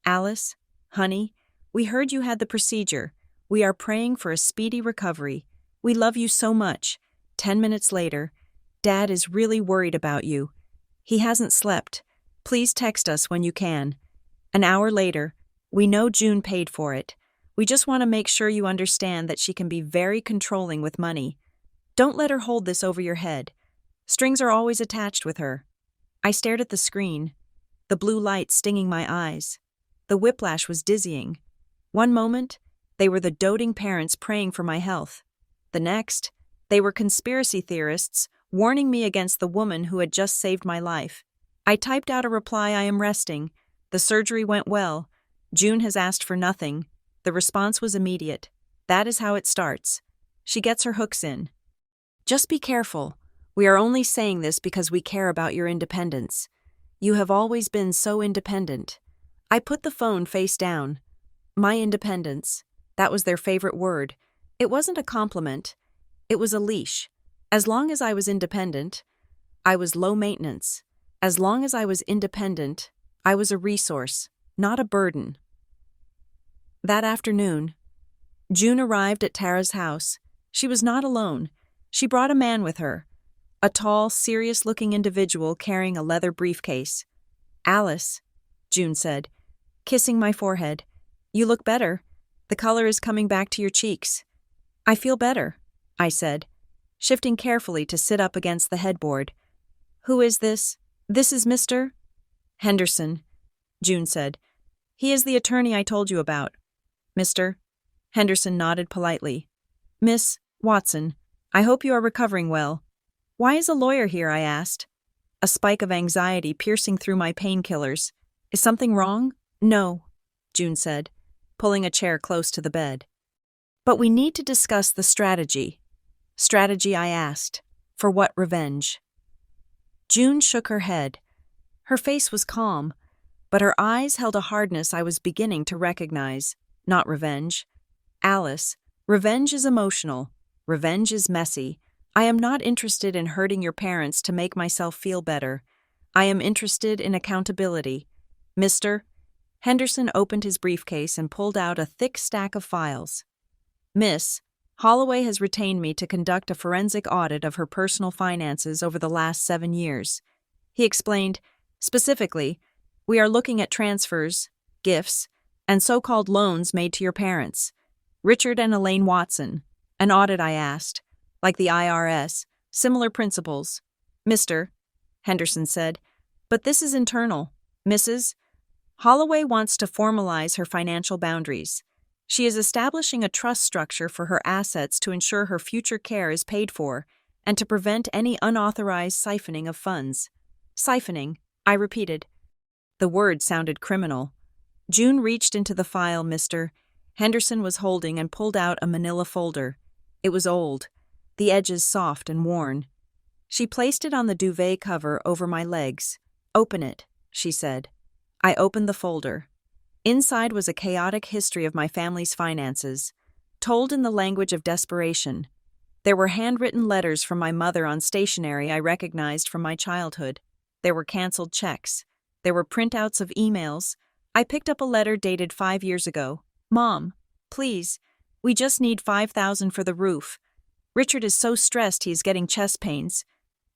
Speaker 1: Alice, honey, we heard you had the procedure. We are praying for a speedy recovery. We love you so much. 10 minutes later, Dad is really worried about you. He hasn't slept. Please text us when you can. An hour later, we know June paid for it. We just want to make sure you understand that she can be very controlling with money. Don't let her hold this over your head. Strings are always attached with her. I stared at the screen, the blue light stinging my eyes. The whiplash was dizzying. One moment, they were the doting parents praying for my health. The next, they were conspiracy theorists warning me against the woman who had just saved my life. I typed out a reply: I am resting. The surgery went well. June has asked for nothing. The response was immediate. That is how it starts. She gets her hooks in. Just be careful. We are only saying this because we care about your independence. You have always been so independent. I put the phone face down. My independence. That was their favorite word. It wasn't a compliment. It was a leash. As long as I was independent, I was low maintenance. As long as I was independent, I was a resource, not a burden. That afternoon, June arrived at Tara's house. She was not alone. She brought a man with her, a tall, serious-looking individual carrying a leather briefcase. "Alice," June said, kissing my forehead, "you look better. The color is coming back to your cheeks." "I feel better," I said, shifting carefully to sit up against the headboard. "Who is this?" "This is Mr. Henderson," June said. "He is the attorney I told you about." "Mr. Henderson nodded politely. "Miss Watson, I hope you are recovering well." "Why is a lawyer here?" I asked, a spike of anxiety piercing through my painkillers. "Is something wrong?" "No," June said, pulling a chair close to the bed. "But we need to discuss the strategy." "Strategy?" I asked. "For what revenge?" June shook her head. Her face was calm, but her eyes held a hardness I was beginning to recognize. Not revenge. "Alice, revenge is emotional. Revenge is messy. I am not interested in hurting your parents to make myself feel better. I am interested in accountability. Mr. Henderson opened his briefcase and pulled out a thick stack of files. "Miss Holloway has retained me to conduct a forensic audit of her personal finances over the last 7 years. He explained, "Specifically, we are looking at transfers, gifts, and so-called loans made to your parents. Richard and Elaine Watson." "An audit?" I asked. "Like the IRS, similar principles." "Mr. Henderson said, "But this is internal. Mrs. Holloway wants to formalize her financial boundaries. She is establishing a trust structure for her assets to ensure her future care is paid for and to prevent any unauthorized siphoning of funds." "Siphoning," I repeated. The word sounded criminal. June reached into the file Mr. Henderson was holding and pulled out a manila folder. It was old, the edges soft and worn. She placed it on the duvet cover over my legs. "Open it," she said. I opened the folder. Inside was a chaotic history of my family's finances, told in the language of desperation. There were handwritten letters from my mother on stationery I recognized from my childhood. There were canceled checks. There were printouts of emails. I picked up a letter dated 5 years ago. "Mom, please, we just need $5,000 for the roof. Richard is so stressed he is getting chest pains.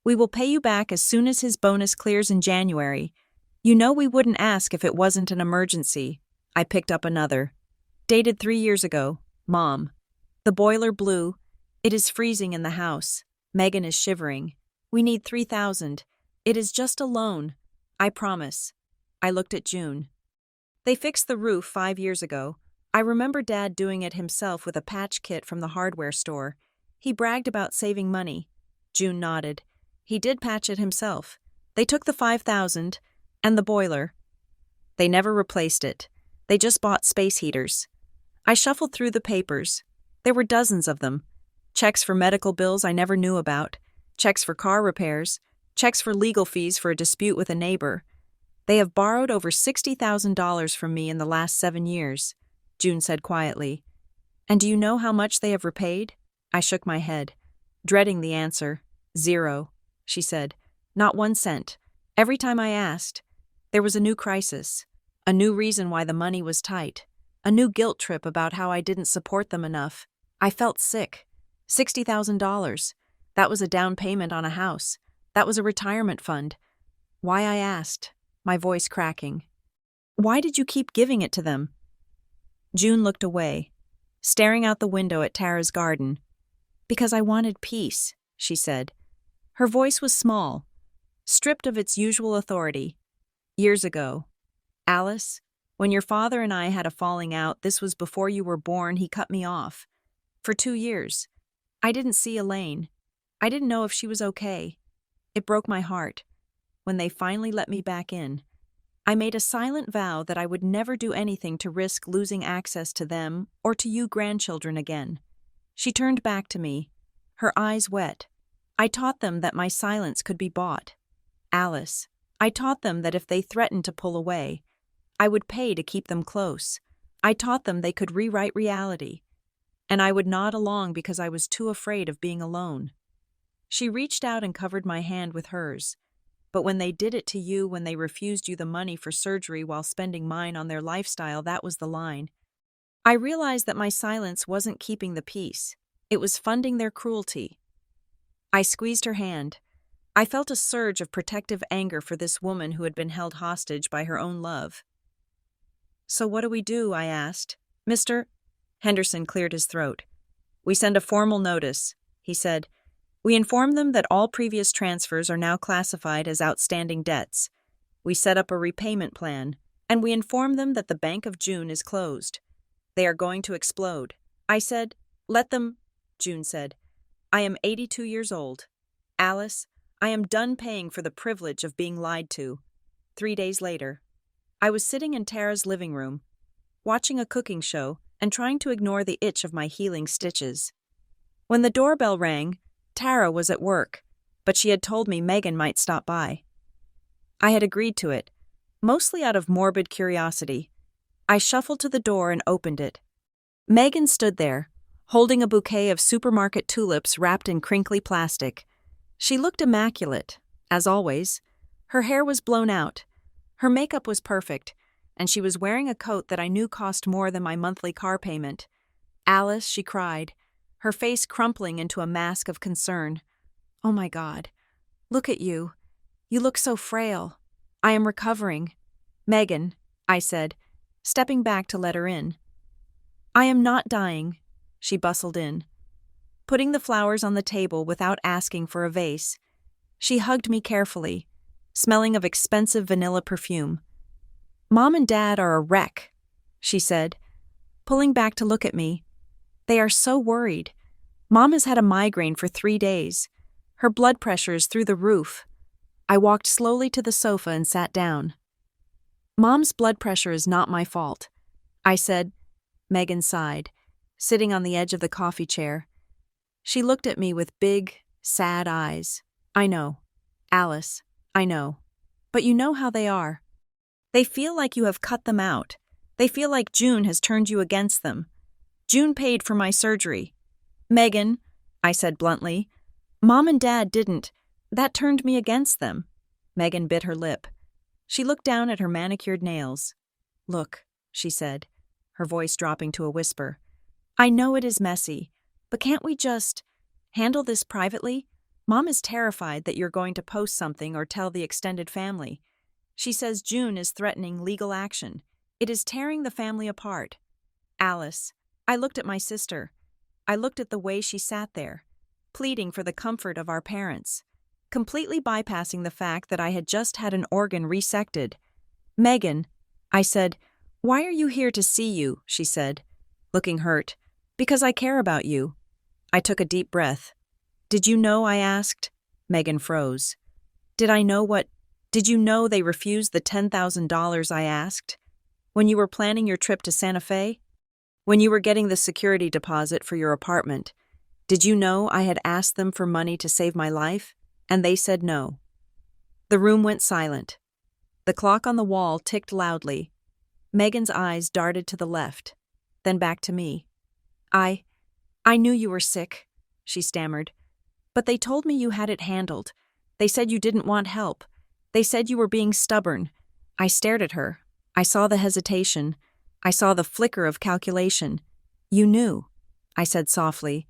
Speaker 1: We will pay you back as soon as his bonus clears in January. You know we wouldn't ask if it wasn't an emergency." I picked up another. Dated 3 years ago. "Mom, the boiler blew. It is freezing in the house. Megan is shivering. We need $3,000. It is just a loan. I promise." I looked at June. "They fixed the roof 5 years ago. I remember Dad doing it himself with a patch kit from the hardware store. He bragged about saving money." June nodded. "He did patch it himself. They took the $5,000 and the boiler. They never replaced it. They just bought space heaters." I shuffled through the papers. There were dozens of them. Checks for medical bills I never knew about. Checks for car repairs. Checks for legal fees for a dispute with a neighbor. "They have borrowed over $60,000 from me in the last 7 years, June said quietly. "And do you know how much they have repaid?" I shook my head, dreading the answer. "Zero," she said. "Not 1 cent. Every time I asked, there was a new crisis, a new reason why the money was tight, a new guilt trip about how I didn't support them enough. I felt sick. $60,000. That was a down payment on a house. That was a retirement fund. Why, I asked, my voice cracking. Why did you keep giving it to them? June looked away, staring out the window at Tara's garden. Because I wanted peace, she said. Her voice was small, stripped of its usual authority. Years ago, Alice, when your father and I had a falling out, this was before you were born, he cut me off. For 2 years. I didn't see Elaine. I didn't know if she was okay. It broke my heart. When they finally let me back in, I made a silent vow that I would never do anything to risk losing access to them or to you grandchildren again. She turned back to me, her eyes wet. I taught them that my silence could be bought. Alice, I taught them that if they threatened to pull away, I would pay to keep them close. I taught them they could rewrite reality, and I would nod along because I was too afraid of being alone. She reached out and covered my hand with hers. But when they did it to you, when they refused you the money for surgery while spending mine on their lifestyle, that was the line. I realized that my silence wasn't keeping the peace. It was funding their cruelty. I squeezed her hand. I felt a surge of protective anger for this woman who had been held hostage by her own love. So what do we do? I asked. Mr. Henderson cleared his throat. We send a formal notice, he said. We inform them that all previous transfers are now classified as outstanding debts. We set up a repayment plan, and we inform them that the Bank of June is closed. They are going to explode. I said, let them, June said. I am 82 years old. Alice, I am done paying for the privilege of being lied to. 3 days later, I was sitting in Tara's living room, watching a cooking show and trying to ignore the itch of my healing stitches. When the doorbell rang, Tara was at work, but she had told me Megan might stop by. I had agreed to it, mostly out of morbid curiosity. I shuffled to the door and opened it. Megan stood there, holding a bouquet of supermarket tulips wrapped in crinkly plastic. She looked immaculate, as always. Her hair was blown out. Her makeup was perfect, and she was wearing a coat that I knew cost more than my monthly car payment. Alice, she cried, her face crumpling into a mask of concern. Oh my God, look at you. You look so frail. I am recovering. Megan, I said, stepping back to let her in. I am not dying, she bustled in, putting the flowers on the table without asking for a vase. She hugged me carefully, smelling of expensive vanilla perfume. Mom and Dad are a wreck, she said, pulling back to look at me. They are so worried. Mom has had a migraine for 3 days. Her blood pressure is through the roof. I walked slowly to the sofa and sat down. Mom's blood pressure is not my fault, I said. Megan sighed, sitting on the edge of the coffee chair. She looked at me with big, sad eyes. I know, Alice, I know. But you know how they are. They feel like you have cut them out. They feel like June has turned you against them. June paid for my surgery. Megan, I said bluntly, Mom and Dad didn't. That turned me against them. Megan bit her lip. She looked down at her manicured nails. Look, she said, her voice dropping to a whisper. I know it is messy, but can't we just handle this privately? Mom is terrified that you're going to post something or tell the extended family. She says June is threatening legal action. It is tearing the family apart. Alice, I looked at my sister. I looked at the way she sat there, pleading for the comfort of our parents, completely bypassing the fact that I had just had an organ resected. Megan, I said, why are you here to see you? She said, looking hurt. Because I care about you. I took a deep breath. Did you know? I asked. Megan froze. Did I know what? Did you know they refused the $10,000 I asked? When you were planning your trip to Santa Fe? When you were getting the security deposit for your apartment? Did you know I had asked them for money to save my life? And they said no. The room went silent. The clock on the wall ticked loudly. Megan's eyes darted to the left, then back to me. I knew you were sick, she stammered. But they told me you had it handled. They said you didn't want help. They said you were being stubborn. I stared at her. I saw the hesitation. I saw the flicker of calculation. You knew, I said softly.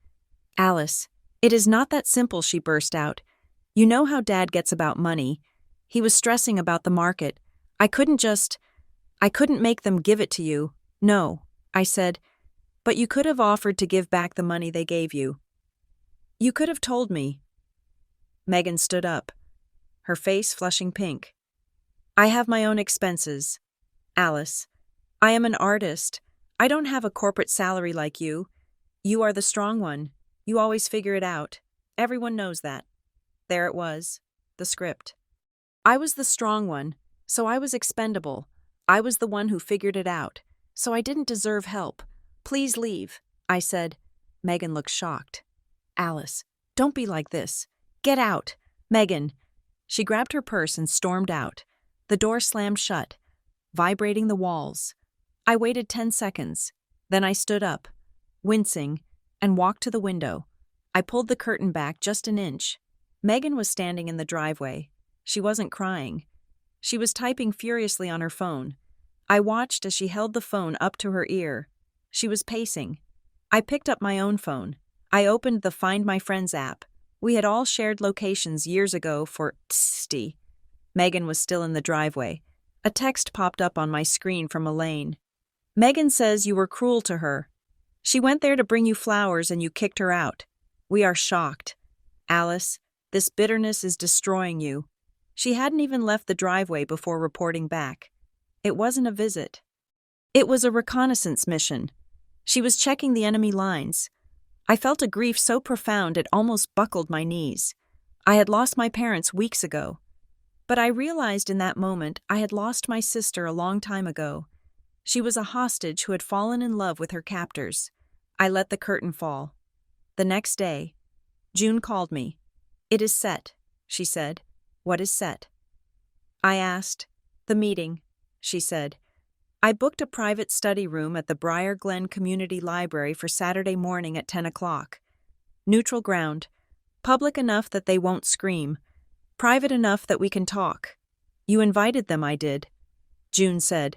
Speaker 1: Alice, it is not that simple, she burst out. You know how Dad gets about money. He was stressing about the market. I couldn't make them give it to you. No, I said, but you could have offered to give back the money they gave you. You could have told me. Megan stood up, her face flushing pink. I have my own expenses. Alice, I am an artist. I don't have a corporate salary like you. You are the strong one. You always figure it out. Everyone knows that. There it was, the script. I was the strong one, so I was expendable. I was the one who figured it out, so I didn't deserve help. Please leave, I said. Megan looked shocked. Alice, don't be like this. Get out. Megan. She grabbed her purse and stormed out. The door slammed shut, vibrating the walls. I waited 10 seconds. Then I stood up, wincing, and walked to the window. I pulled the curtain back just an inch. Megan was standing in the driveway. She wasn't crying. She was typing furiously on her phone. I watched as she held the phone up to her ear. She was pacing. I picked up my own phone. I opened the Find My Friends app. We had all shared locations years ago for Tsty. Megan was still in the driveway. A text popped up on my screen from Elaine. Megan says you were cruel to her. She went there to bring you flowers and you kicked her out. We are shocked. Alice, this bitterness is destroying you. She hadn't even left the driveway before reporting back. It wasn't a visit. It was a reconnaissance mission. She was checking the enemy lines. I felt a grief so profound it almost buckled my knees. I had lost my parents weeks ago. But I realized in that moment I had lost my sister a long time ago. She was a hostage who had fallen in love with her captors. I let the curtain fall. The next day, June called me. It is set, she said. What is set? I asked. The meeting, she said. I booked a private study room at the Briar Glen Community Library for Saturday morning at 10 o'clock. Neutral ground. Public enough that they won't scream. Private enough that we can talk. You invited them, I did. June said.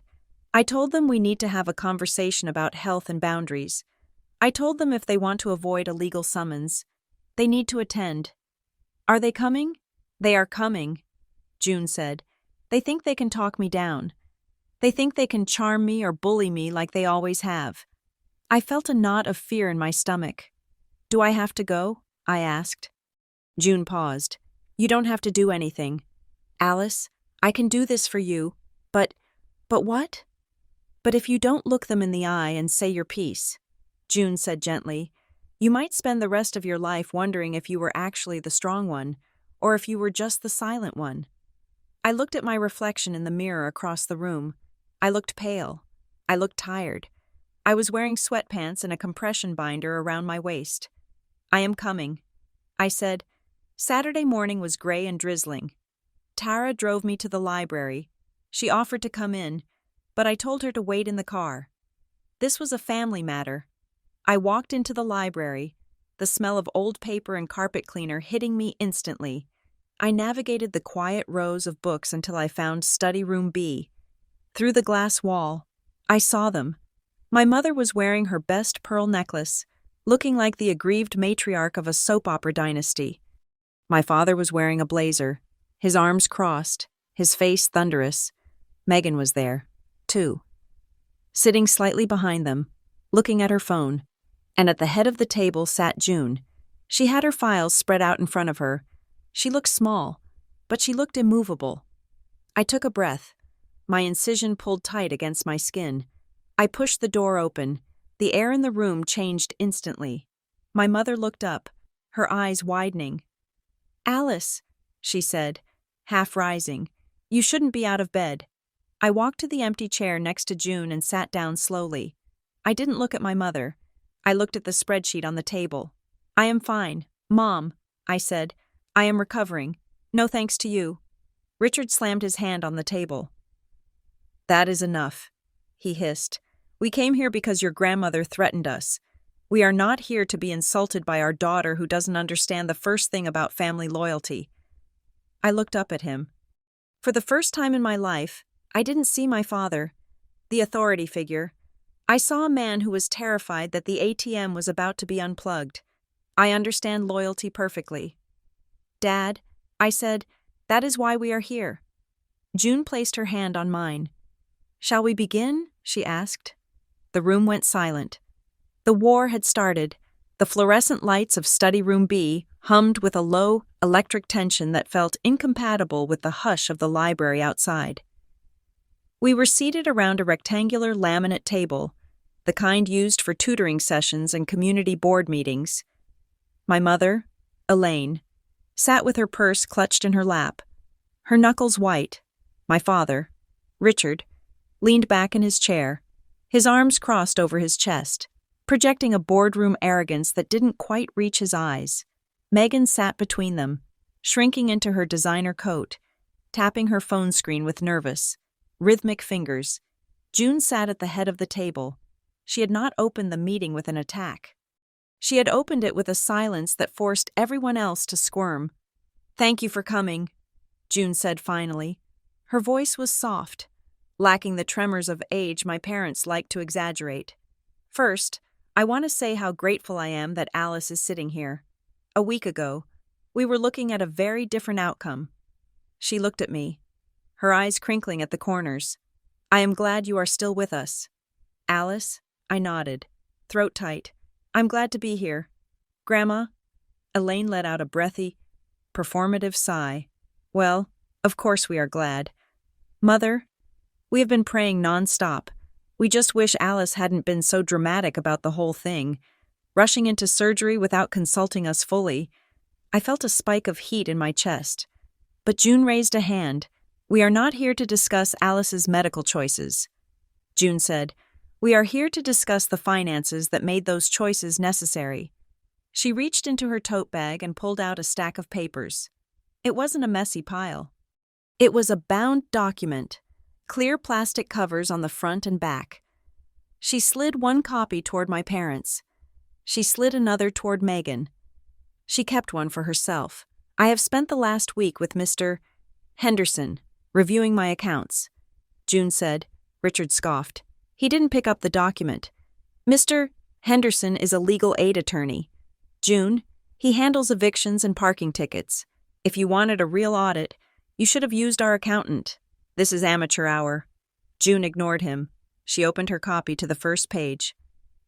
Speaker 1: I told them we need to have a conversation about health and boundaries. I told them if they want to avoid a legal summons, they need to attend. Are they coming? They are coming, June said. They think they can talk me down. They think they can charm me or bully me like they always have. I felt a knot of fear in my stomach. Do I have to go? I asked. June paused. You don't have to do anything. Alice, I can do this for you, but what? But if you don't look them in the eye and say your piece, June said gently, you might spend the rest of your life wondering if you were actually the strong one, or if you were just the silent one. I looked at my reflection in the mirror across the room. I looked pale. I looked tired. I was wearing sweatpants and a compression binder around my waist. I am coming, I said. Saturday morning was gray and drizzling. Tara drove me to the library. She offered to come in, but I told her to wait in the car. This was a family matter. I walked into the library, the smell of old paper and carpet cleaner hitting me instantly. I navigated the quiet rows of books until I found Study Room B. Through the glass wall, I saw them. My mother was wearing her best pearl necklace, looking like the aggrieved matriarch of a soap opera dynasty. My father was wearing a blazer, his arms crossed, his face thunderous. Megan was there, too. Sitting slightly behind them, looking at her phone, and at the head of the table sat June. She had her files spread out in front of her. She looked small, but she looked immovable. I took a breath. My incision pulled tight against my skin. I pushed the door open. The air in the room changed instantly. My mother looked up, her eyes widening. Alice, she said, half rising, you shouldn't be out of bed. I walked to the empty chair next to June and sat down slowly. I didn't look at my mother. I looked at the spreadsheet on the table. I am fine, Mom, I said. I am recovering. No thanks to you. Richard slammed his hand on the table. That is enough, he hissed. We came here because your grandmother threatened us. We are not here to be insulted by our daughter who doesn't understand the first thing about family loyalty. I looked up at him. For the first time in my life, I didn't see my father, the authority figure. I saw a man who was terrified that the ATM was about to be unplugged. I understand loyalty perfectly. Dad, I said, that is why we are here. June placed her hand on mine. "Shall we begin?" she asked. The room went silent. The war had started. The fluorescent lights of study room B hummed with a low, electric tension that felt incompatible with the hush of the library outside. We were seated around a rectangular laminate table, the kind used for tutoring sessions and community board meetings. My mother, Elaine, sat with her purse clutched in her lap, her knuckles white. My father, Richard, leaned back in his chair, his arms crossed over his chest, projecting a boardroom arrogance that didn't quite reach his eyes. Megan sat between them, shrinking into her designer coat, tapping her phone screen with nervous, rhythmic fingers. June sat at the head of the table. She had not opened the meeting with an attack. She had opened it with a silence that forced everyone else to squirm. "Thank you for coming," June said finally. Her voice was soft, lacking the tremors of age my parents liked to exaggerate. "First, I want to say how grateful I am that Alice is sitting here. A week ago, we were looking at a very different outcome." She looked at me, her eyes crinkling at the corners. "I am glad you are still with us." "Alice?" I nodded, throat tight. "I'm glad to be here." "Grandma?" Elaine let out a breathy, performative sigh. "Well, of course we are glad." "Mother?" "We have been praying nonstop. We just wish Alice hadn't been so dramatic about the whole thing, rushing into surgery without consulting us fully." I felt a spike of heat in my chest. But June raised a hand. "We are not here to discuss Alice's medical choices." June said, "We are here to discuss the finances that made those choices necessary." She reached into her tote bag and pulled out a stack of papers. It wasn't a messy pile. It was a bound document, clear plastic covers on the front and back. She slid one copy toward my parents. She slid another toward Megan. She kept one for herself. "I have spent the last week with Mr. Henderson, reviewing my accounts," June said. Richard scoffed. He didn't pick up the document. "Mr. Henderson is a legal aid attorney. June, he handles evictions and parking tickets. If you wanted a real audit, you should have used our accountant. This is amateur hour." June ignored him. She opened her copy to the first page.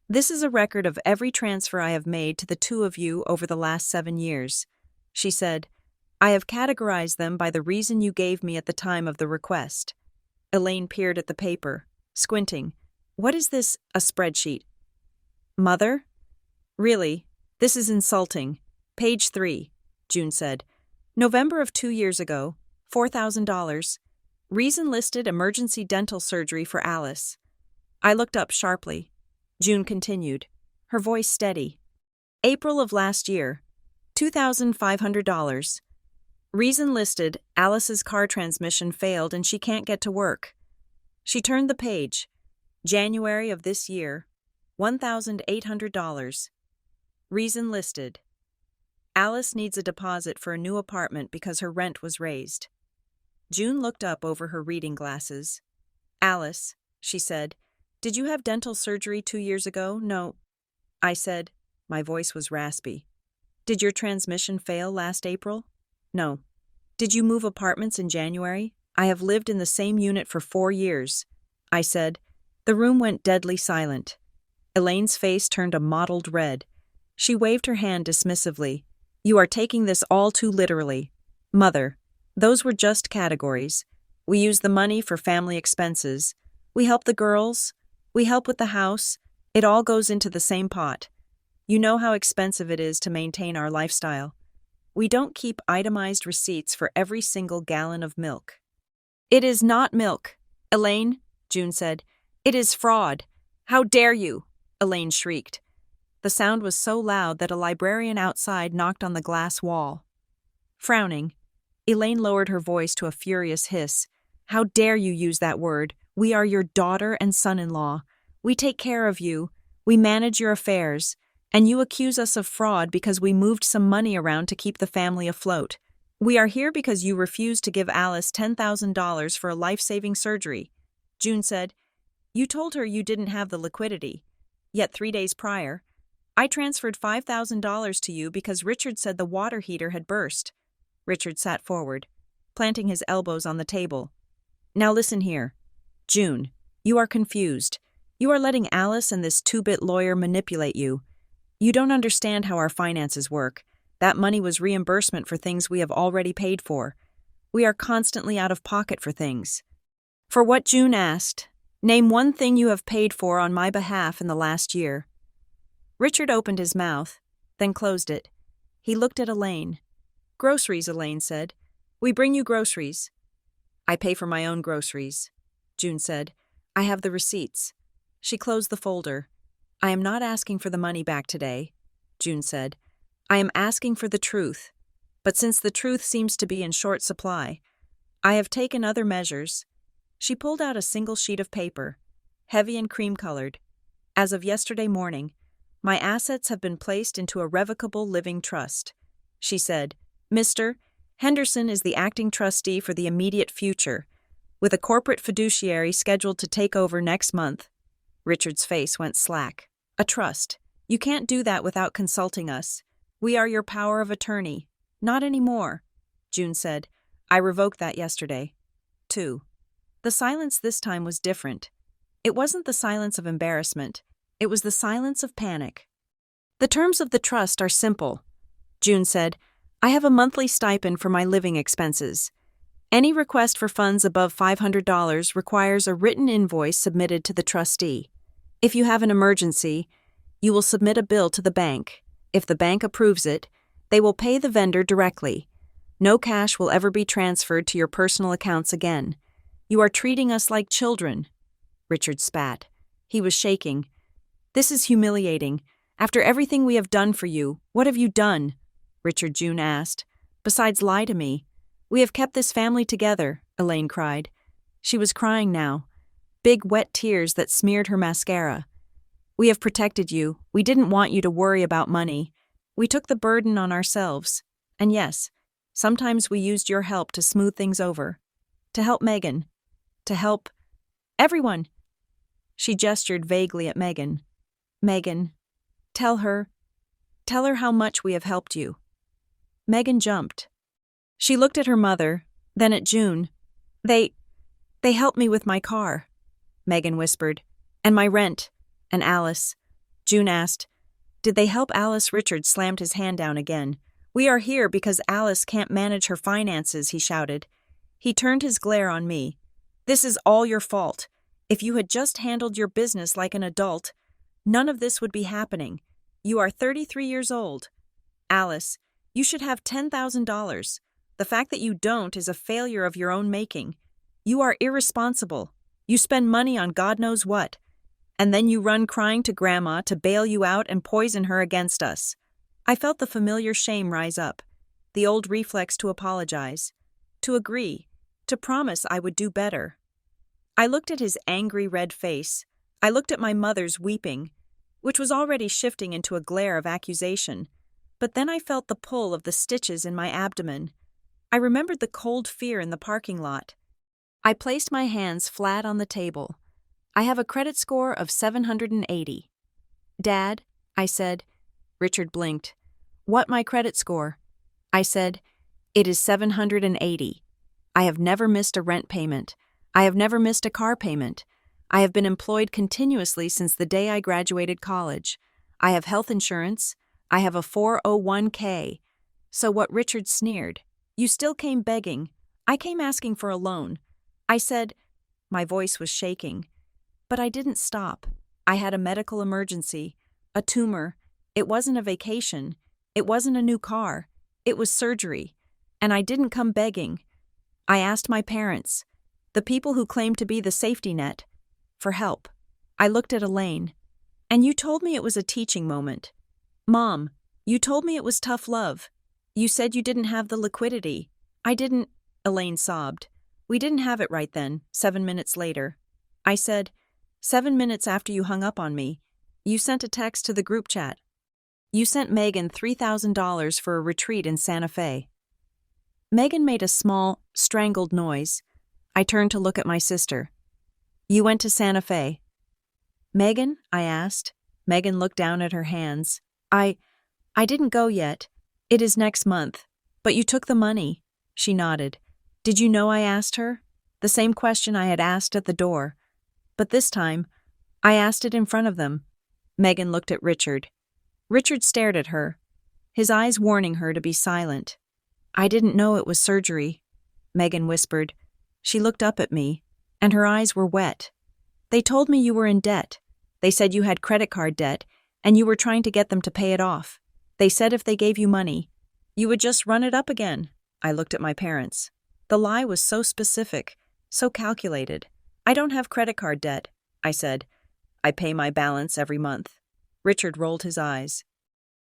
Speaker 1: "This is a record of every transfer I have made to the two of you over the last 7 years," she said. "I have categorized them by the reason you gave me at the time of the request." Elaine peered at the paper, squinting. "What is this, a spreadsheet?" "Mother?" "Really, this is insulting. Page 3, June said. "November of 2 years ago, $4,000. Reason listed emergency dental surgery for Alice." I looked up sharply. June continued, her voice steady. "April of last year, $2,500. Reason listed, Alice's car transmission failed and she can't get to work." She turned the page. January of this year, $1,800. Reason listed, Alice needs a deposit for a new apartment because her rent was raised. June looked up over her reading glasses. "Alice," she said, "did you have dental surgery 2 years ago?" "No." I said. My voice was raspy. "Did your transmission fail last April?" "No." "Did you move apartments in January?" "I have lived in the same unit for 4 years." I said. The room went deadly silent. Elaine's face turned a mottled red. She waved her hand dismissively. "You are taking this all too literally. Mother, those were just categories. We use the money for family expenses. We help the girls. We help with the house. It all goes into the same pot. You know how expensive it is to maintain our lifestyle. We don't keep itemized receipts for every single gallon of milk." "It is not milk, Elaine," June said. "It is fraud. How dare you?" Elaine shrieked. The sound was so loud that a librarian outside knocked on the glass wall. Frowning, Elaine lowered her voice to a furious hiss. "How dare you use that word? We are your daughter and son-in-law. We take care of you. We manage your affairs. And you accuse us of fraud because we moved some money around to keep the family afloat. We are here because you refused to give Alice $10,000 for a life-saving surgery." June said, "You told her you didn't have the liquidity. Yet 3 days prior, I transferred $5,000 to you because Richard said the water heater had burst." Richard sat forward, planting his elbows on the table. Now listen here. June, you are confused. You are letting Alice and this two-bit lawyer manipulate you. You don't understand how our finances work. That money was reimbursement for things we have already paid for. We are constantly out of pocket for things. For what June asked, name one thing you have paid for on my behalf in the last year. Richard opened his mouth, then closed it. He looked at Elaine. Groceries, Elaine said. We bring you groceries. I pay for my own groceries, June said. I have the receipts. She closed the folder. I am not asking for the money back today, June said. I am asking for the truth. But since the truth seems to be in short supply, I have taken other measures. She pulled out a single sheet of paper, heavy and cream-colored. As of yesterday morning, my assets have been placed into a revocable living trust. She said, Mr. Henderson is the acting trustee for the immediate future, with a corporate fiduciary scheduled to take over next month. Richard's face went slack. A trust. You can't do that without consulting us. We are your power of attorney. Not anymore, June said. I revoked that yesterday. 2. The silence this time was different. It wasn't the silence of embarrassment. It was the silence of panic. The terms of the trust are simple, June said. I have a monthly stipend for my living expenses. Any request for funds above $500 requires a written invoice submitted to the trustee. If you have an emergency, you will submit a bill to the bank. If the bank approves it, they will pay the vendor directly. No cash will ever be transferred to your personal accounts again. You are treating us like children. Richard spat. He was shaking. This is humiliating. After everything we have done for you, what have you done? Richard June asked. Besides lie to me. We have kept this family together, Elaine cried. She was crying now. Big wet tears that smeared her mascara. We have protected you. We didn't want you to worry about money. We took the burden on ourselves. And yes, sometimes we used your help to smooth things over. To help Megan. To help everyone. She gestured vaguely at Megan. Megan, tell her how much we have helped you. Megan jumped. She looked at her mother, then at June. They helped me with my car, Megan whispered. And my rent. And Alice. June asked, Did they help Alice? Richard slammed his hand down again. We are here because Alice can't manage her finances, he shouted. He turned his glare on me. This is all your fault. If you had just handled your business like an adult, none of this would be happening. You are 33 years old. Alice, you should have $10,000. The fact that you don't is a failure of your own making. You are irresponsible. You spend money on God knows what. And then you run crying to Grandma to bail you out and poison her against us. I felt the familiar shame rise up, the old reflex to apologize, to agree, to promise I would do better. I looked at his angry red face. I looked at my mother's weeping, which was already shifting into a glare of accusation. But then I felt the pull of the stitches in my abdomen. I remembered the cold fear in the parking lot. I placed my hands flat on the table. I have a credit score of 780. Dad, I said. Richard blinked. What my credit score? I said, It is 780. I have never missed a rent payment. I have never missed a car payment. I have been employed continuously since the day I graduated college. I have health insurance. I have a 401k. So what? Richard sneered. You still came begging. I came asking for a loan. I said, my voice was shaking. But I didn't stop. I had a medical emergency, a tumor. It wasn't a vacation. It wasn't a new car. It was surgery. And I didn't come begging. I asked my parents, the people who claimed to be the safety net, for help. I looked at Elaine. And you told me it was a teaching moment. Mom, you told me it was tough love. You said you didn't have the liquidity. I didn't, Elaine sobbed. We didn't have it right then, 7 minutes later. I said, 7 minutes after you hung up on me, you sent a text to the group chat. You sent Megan $3,000 for a retreat in Santa Fe. Megan made a small, strangled noise. I turned to look at my sister. You went to Santa Fe. Megan? I asked. Megan looked down at her hands. I didn't go yet. It is next month. But you took the money. She nodded. Did you know I asked her? The same question I had asked at the door. But this time, I asked it in front of them. Megan looked at Richard. Richard stared at her, his eyes warning her to be silent. I didn't know it was surgery, Megan whispered. She looked up at me, and her eyes were wet. They told me you were in debt. They said you had credit card debt, and you were trying to get them to pay it off. They said if they gave you money, you would just run it up again. I looked at my parents. The lie was so specific, so calculated. I don't have credit card debt, I said. I pay my balance every month. Richard rolled his eyes.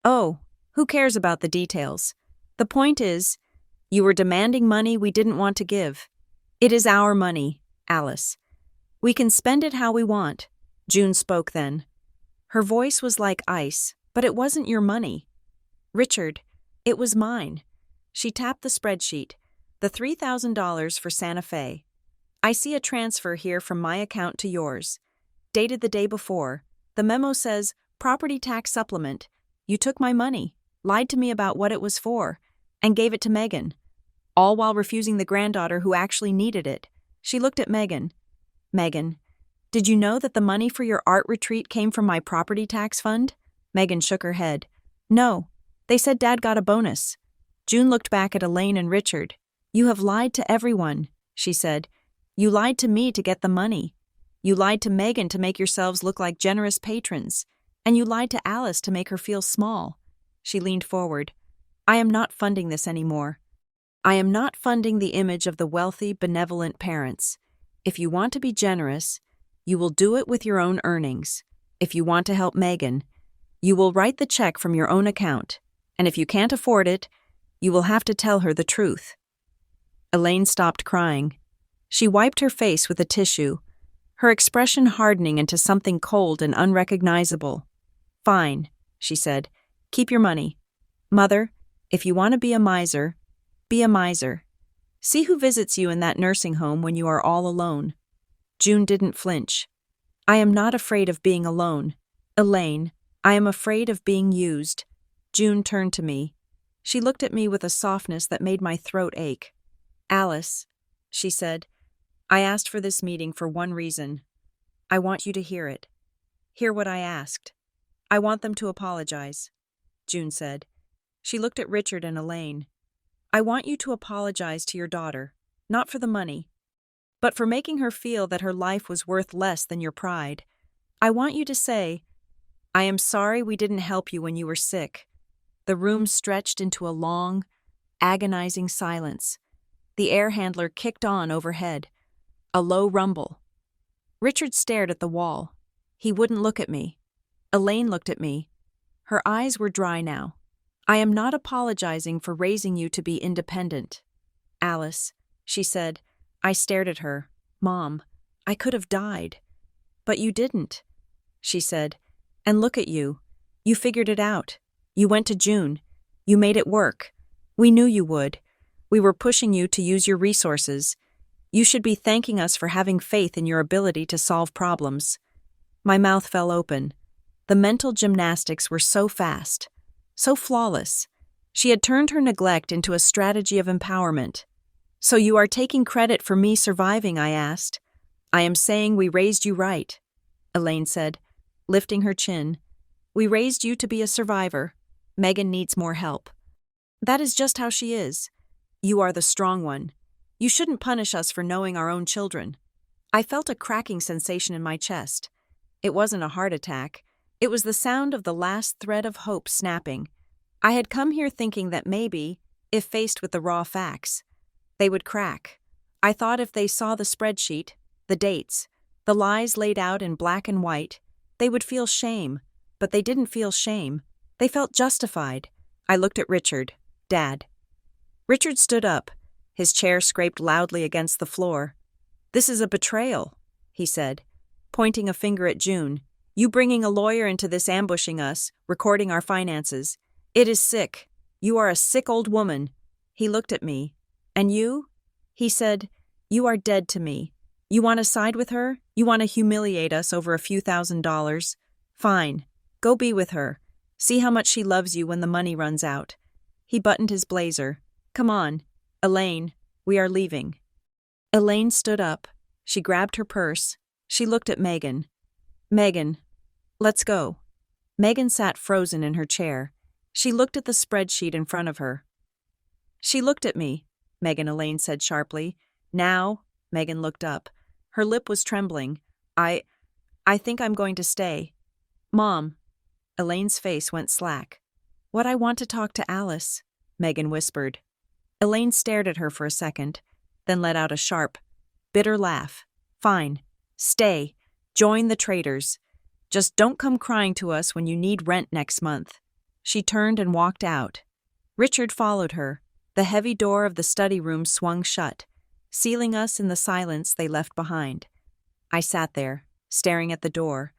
Speaker 1: Oh, who cares about the details? The point is, you were demanding money we didn't want to give. It is our money, Alice. We can spend it how we want. June spoke then. Her voice was like ice, but it wasn't your money. Richard, it was mine. She tapped the spreadsheet. The $3,000 for Santa Fe. I see a transfer here from my account to yours. Dated the day before. The memo says, property tax supplement. You took my money, lied to me about what it was for, and gave it to Megan. All while refusing the granddaughter who actually needed it. She looked at Megan. Megan, did you know that the money for your art retreat came from my property tax fund? Megan shook her head. No. They said Dad got a bonus. June looked back at Elaine and Richard. You have lied to everyone, she said. You lied to me to get the money. You lied to Megan to make yourselves look like generous patrons. And you lied to Alice to make her feel small. She leaned forward. I am not funding this anymore. I am not funding the image of the wealthy, benevolent parents. If you want to be generous, you will do it with your own earnings. If you want to help Megan, you will write the check from your own account. And if you can't afford it, you will have to tell her the truth. Elaine stopped crying. She wiped her face with a tissue, her expression hardening into something cold and unrecognizable. Fine, she said. Keep your money. Mother, if you want to be a miser, be a miser. See who visits you in that nursing home when you are all alone. June didn't flinch. I am not afraid of being alone. Elaine, I am afraid of being used. June turned to me. She looked at me with a softness that made my throat ache. Alice, she said, I asked for this meeting for one reason. I want you to hear it. Hear what I asked. I want them to apologize, June said. She looked at Richard and Elaine. I want you to apologize to your daughter, not for the money, but for making her feel that her life was worth less than your pride. I want you to say, I am sorry we didn't help you when you were sick. The room stretched into a long, agonizing silence. The air handler kicked on overhead. A low rumble. Richard stared at the wall. He wouldn't look at me. Elaine looked at me. Her eyes were dry now. I am not apologizing for raising you to be independent. Alice, she said. I stared at her. Mom, I could have died. But you didn't, she said. And look at you. You figured it out. You went to June. You made it work. We knew you would. We were pushing you to use your resources. You should be thanking us for having faith in your ability to solve problems. My mouth fell open. The mental gymnastics were so fast, so flawless. She had turned her neglect into a strategy of empowerment. So you are taking credit for me surviving, I asked. I am saying we raised you right, Elaine said, lifting her chin. We raised you to be a survivor. Megan needs more help. That is just how she is. You are the strong one. You shouldn't punish us for knowing our own children. I felt a cracking sensation in my chest. It wasn't a heart attack. It was the sound of the last thread of hope snapping. I had come here thinking that maybe, if faced with the raw facts, they would crack. I thought if they saw the spreadsheet, the dates, the lies laid out in black and white, they would feel shame. But they didn't feel shame. They felt justified. I looked at Richard. Dad. Richard stood up. His chair scraped loudly against the floor. This is a betrayal, he said, pointing a finger at June. You bringing a lawyer into this, ambushing us, recording our finances. It is sick. You are a sick old woman. He looked at me. And you? He said, you are dead to me. You want to side with her? You want to humiliate us over a few $1,000s? Fine. Go be with her. See how much she loves you when the money runs out. He buttoned his blazer. Come on. Elaine, we are leaving. Elaine stood up. She grabbed her purse. She looked at Megan. Megan, let's go. Megan sat frozen in her chair. She looked at the spreadsheet in front of her. She looked at me, Elaine said sharply. Now, Megan looked up. Her lip was trembling. I think I'm going to stay. Mom. Elaine's face went slack. What I want to talk to Alice, Megan whispered. Elaine stared at her for a second, then let out a sharp, bitter laugh. Fine. Stay. Join the traitors. Just don't come crying to us when you need rent next month. She turned and walked out. Richard followed her. The heavy door of the study room swung shut, sealing us in the silence they left behind. I sat there, staring at the door.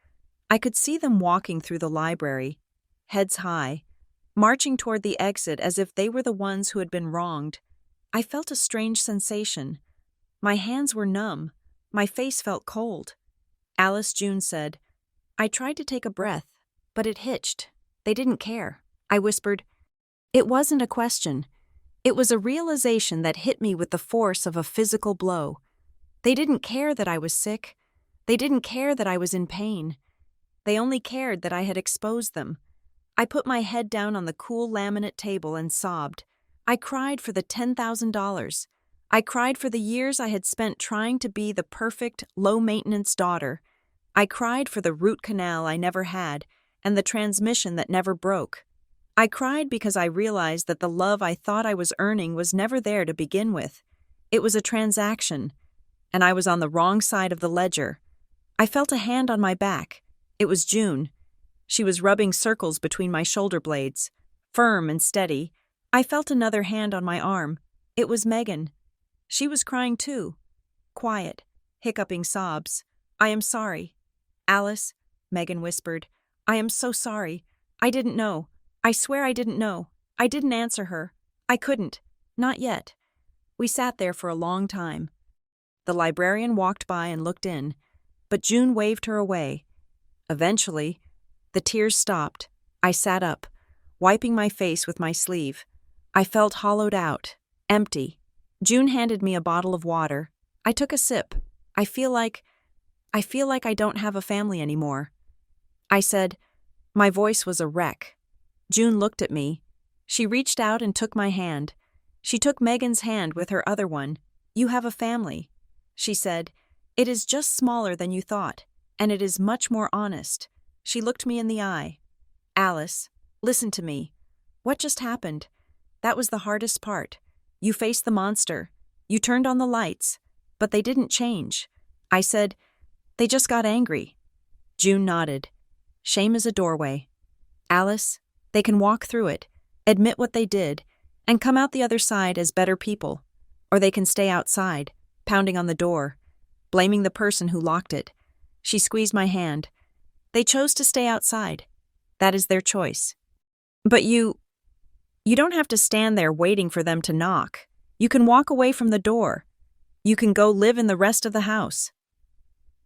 Speaker 1: I could see them walking through the library, heads high, marching toward the exit as if they were the ones who had been wronged. I felt a strange sensation. My hands were numb. My face felt cold. Alice June said, I tried to take a breath, but it hitched. They didn't care. I whispered, It wasn't a question. It was a realization that hit me with the force of a physical blow. They didn't care that I was sick. They didn't care that I was in pain. They only cared that I had exposed them. I put my head down on the cool laminate table and sobbed. I cried for the $10,000. I cried for the years I had spent trying to be the perfect, low-maintenance daughter. I cried for the root canal I never had and the transmission that never broke. I cried because I realized that the love I thought I was earning was never there to begin with. It was a transaction, and I was on the wrong side of the ledger. I felt a hand on my back. It was June. She was rubbing circles between my shoulder blades, firm and steady. I felt another hand on my arm. It was Megan. She was crying too. Quiet, hiccuping sobs. I am sorry. Alice, Megan whispered. I am so sorry. I didn't know. I swear I didn't know. I didn't answer her. I couldn't. Not yet. We sat there for a long time. The librarian walked by and looked in, but June waved her away. Eventually, the tears stopped. I sat up, wiping my face with my sleeve. I felt hollowed out, empty. June handed me a bottle of water. I took a sip. I feel like I don't have a family anymore. I said, my voice was a wreck. June looked at me. She reached out and took my hand. She took Megan's hand with her other one. You have a family, she said. It is just smaller than you thought, and it is much more honest. She looked me in the eye. Alice, listen to me. What just happened? That was the hardest part. You faced the monster. You turned on the lights, but they didn't change. I said, they just got angry. June nodded. Shame is a doorway. Alice, they can walk through it, admit what they did, and come out the other side as better people. Or they can stay outside, pounding on the door, blaming the person who locked it. She squeezed my hand. They chose to stay outside. That is their choice. But you don't have to stand there waiting for them to knock. You can walk away from the door. You can go live in the rest of the house.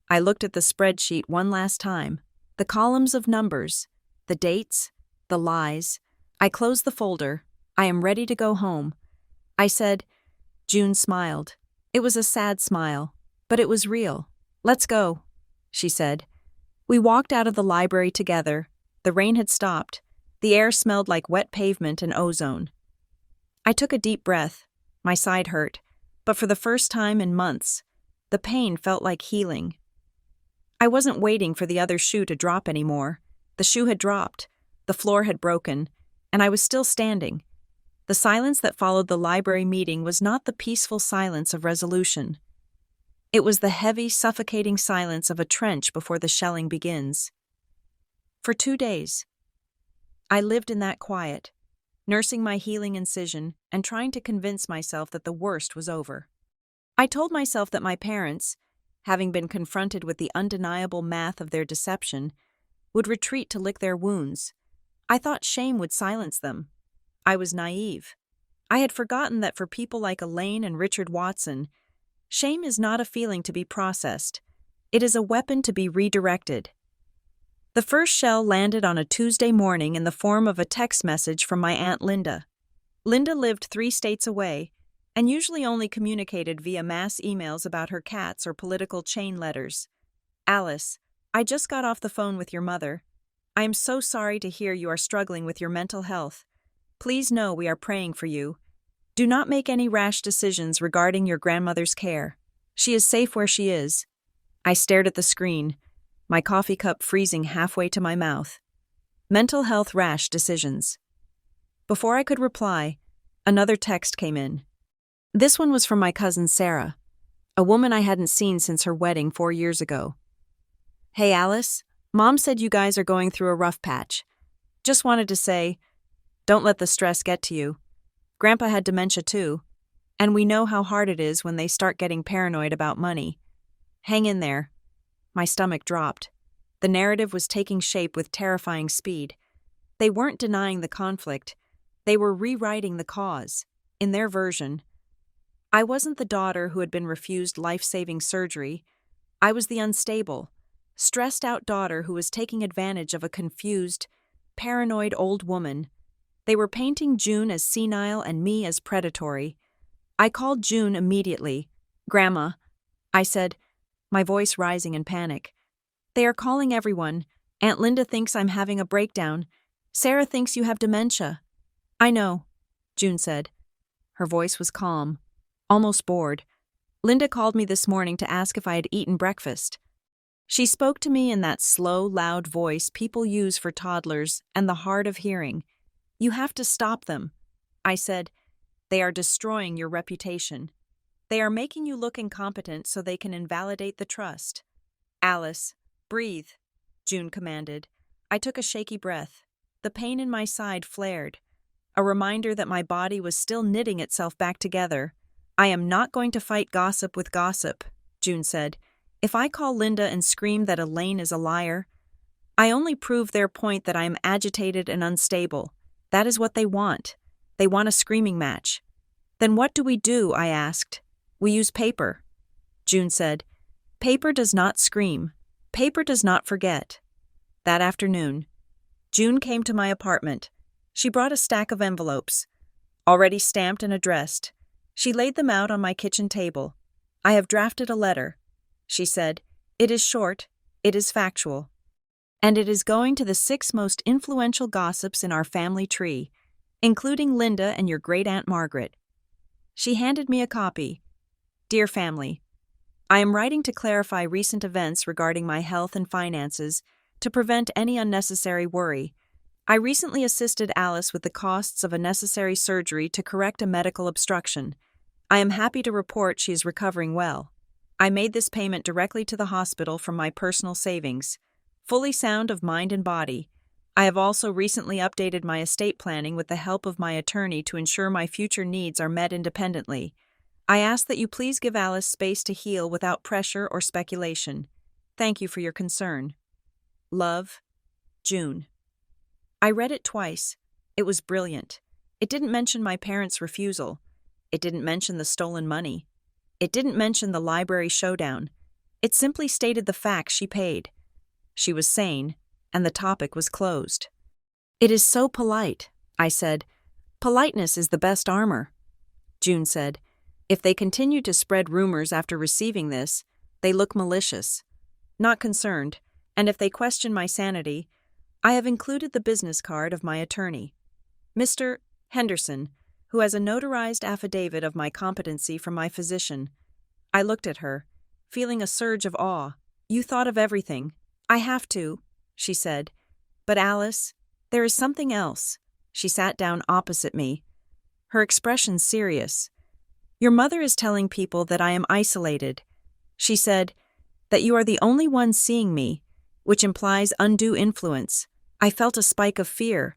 Speaker 1: I looked at the spreadsheet one last time. The columns of numbers, the dates, the lies. I closed the folder. I am ready to go home. I said. June smiled. It was a sad smile, but it was real. Let's go, she said. We walked out of the library together. The rain had stopped. The air smelled like wet pavement and ozone. I took a deep breath. My side hurt, but for the first time in months, the pain felt like healing. I wasn't waiting for the other shoe to drop anymore. The shoe had dropped. The floor had broken, and I was still standing. The silence that followed the library meeting was not the peaceful silence of resolution. It was the heavy, suffocating silence of a trench before the shelling begins. For 2 days, I lived in that quiet, nursing my healing incision and trying to convince myself that the worst was over. I told myself that my parents, having been confronted with the undeniable math of their deception, would retreat to lick their wounds. I thought shame would silence them. I was naive. I had forgotten that for people like Elaine and Richard Watson, shame is not a feeling to be processed. It is a weapon to be redirected. The first shell landed on a Tuesday morning in the form of a text message from my Aunt Linda. Linda lived 3 states away, and usually only communicated via mass emails about her cats or political chain letters. Alice, I just got off the phone with your mother. I am so sorry to hear you are struggling with your mental health. Please know we are praying for you. Do not make any rash decisions regarding your grandmother's care. She is safe where she is. I stared at the screen, my coffee cup freezing halfway to my mouth. Mental health rash decisions. Before I could reply, another text came in. This one was from my cousin Sarah, a woman I hadn't seen since her wedding 4 years ago. Hey Alice, Mom said you guys are going through a rough patch. Just wanted to say, don't let the stress get to you. Grandpa had dementia too, and we know how hard it is when they start getting paranoid about money. Hang in there. My stomach dropped. The narrative was taking shape with terrifying speed. They weren't denying the conflict. They were rewriting the cause, in their version. I wasn't the daughter who had been refused life-saving surgery. I was the unstable, stressed-out daughter who was taking advantage of a confused, paranoid old woman. They were painting June as senile and me as predatory. I called June immediately. Grandma, I said, my voice rising in panic. They are calling everyone. Aunt Linda thinks I'm having a breakdown. Sarah thinks you have dementia. I know, June said. Her voice was calm, almost bored. Linda called me this morning to ask if I had eaten breakfast. She spoke to me in that slow, loud voice people use for toddlers and the hard of hearing. You have to stop them. I said, they are destroying your reputation. They are making you look incompetent so they can invalidate the trust. Alice, breathe, June commanded. I took a shaky breath. The pain in my side flared, a reminder that my body was still knitting itself back together. I am not going to fight gossip with gossip, June said. If I call Linda and scream that Elaine is a liar, I only prove their point that I am agitated and unstable. That is what they want. They want a screaming match. Then what do? I asked. We use paper. June said, paper does not scream. Paper does not forget. That afternoon, June came to my apartment. She brought a stack of envelopes, already stamped and addressed. She laid them out on my kitchen table. I have drafted a letter, she said. It is short, it is factual. And it is going to the 6 most influential gossips in our family tree, including Linda and your great-aunt Margaret. She handed me a copy. Dear family, I am writing to clarify recent events regarding my health and finances to prevent any unnecessary worry. I recently assisted Alice with the costs of a necessary surgery to correct a medical obstruction. I am happy to report she is recovering well. I made this payment directly to the hospital from my personal savings, fully sound of mind and body. I have also recently updated my estate planning with the help of my attorney to ensure my future needs are met independently. I ask that you please give Alice space to heal without pressure or speculation. Thank you for your concern. Love, June. I read it twice. It was brilliant. It didn't mention my parents' refusal. It didn't mention the stolen money. It didn't mention the library showdown. It simply stated the facts she paid. She was sane, and the topic was closed. It is so polite, I said. Politeness is the best armor. June said, if they continue to spread rumors after receiving this, they look malicious. Not concerned, and if they question my sanity, I have included the business card of my attorney, Mr. Henderson, who has a notarized affidavit of my competency from my physician. I looked at her, feeling a surge of awe. You thought of everything. I have to, she said. But Alice, there is something else. She sat down opposite me, her expression serious. Your mother is telling people that I am isolated. She said that you are the only one seeing me, which implies undue influence. I felt a spike of fear.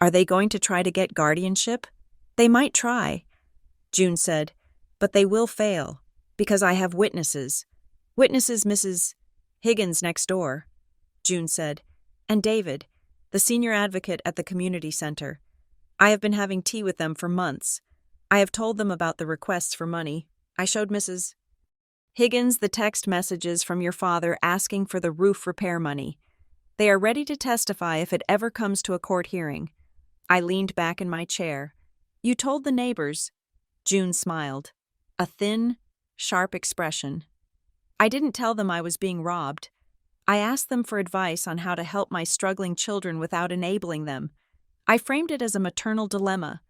Speaker 1: Are they going to try to get guardianship? They might try, June said, but they will fail, because I have witnesses. Witnesses Mrs. Higgins next door, June said, and David, the senior advocate at the community center. I have been having tea with them for months. I have told them about the requests for money. I showed Mrs. Higgins the text messages from your father asking for the roof repair money. They are ready to testify if it ever comes to a court hearing. I leaned back in my chair. You told the neighbors. June smiled. A thin, sharp expression. I didn't tell them I was being robbed. I asked them for advice on how to help my struggling children without enabling them. I framed it as a maternal dilemma.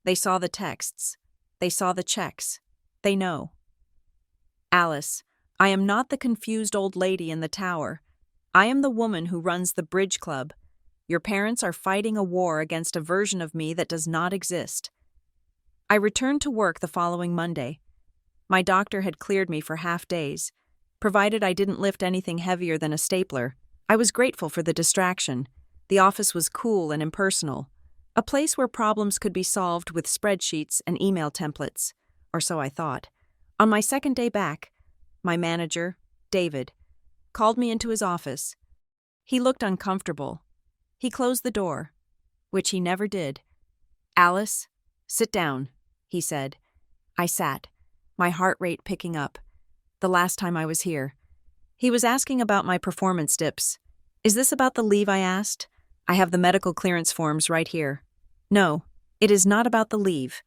Speaker 1: They saw the texts. They saw the checks. They know. Alice, I am not the confused old lady in the tower. I am the woman who runs the bridge club. Your parents are fighting a war against a version of me that does not exist. I returned to work the following Monday. My doctor had cleared me for half days. Provided I didn't lift anything heavier than a stapler, I was grateful for the distraction. The office was cool and impersonal, a place where problems could be solved with spreadsheets and email templates, or so I thought. On my second day back, my manager, David, called me into his office. He looked uncomfortable. He closed the door, which he never did. "Alice, sit down," he said. I sat, my heart rate picking up. The last time I was here. He was asking about my performance dips. "Is this about the leave?" I asked. "I have the medical clearance forms right here." "No, it is not about the leave,"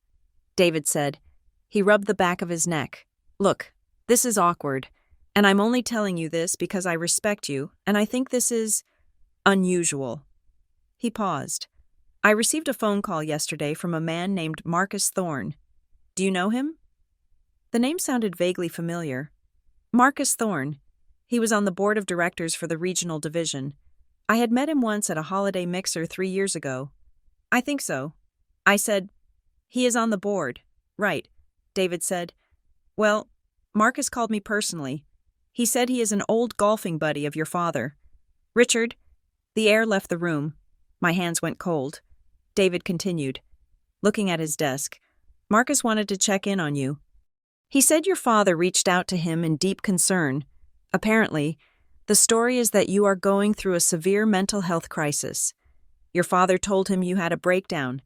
Speaker 1: David said. He rubbed the back of his neck. "Look, this is awkward, and I'm only telling you this because I respect you, and I think this is unusual." He paused. "I received a phone call yesterday from a man named Marcus Thorne. Do you know him?" The name sounded vaguely familiar. Marcus Thorne. He was on the board of directors for the regional division. I had met him once at a holiday mixer 3 years ago. "I think so." I said, "He is on the board." "Right," David said. "Well, Marcus called me personally. He said he is an old golfing buddy of your father." "Richard." The air left the room. My hands went cold. David continued, looking at his desk. "Marcus wanted to check in on you. He said your father reached out to him in deep concern. Apparently, the story is that you are going through a severe mental health crisis. Your father told him you had a breakdown,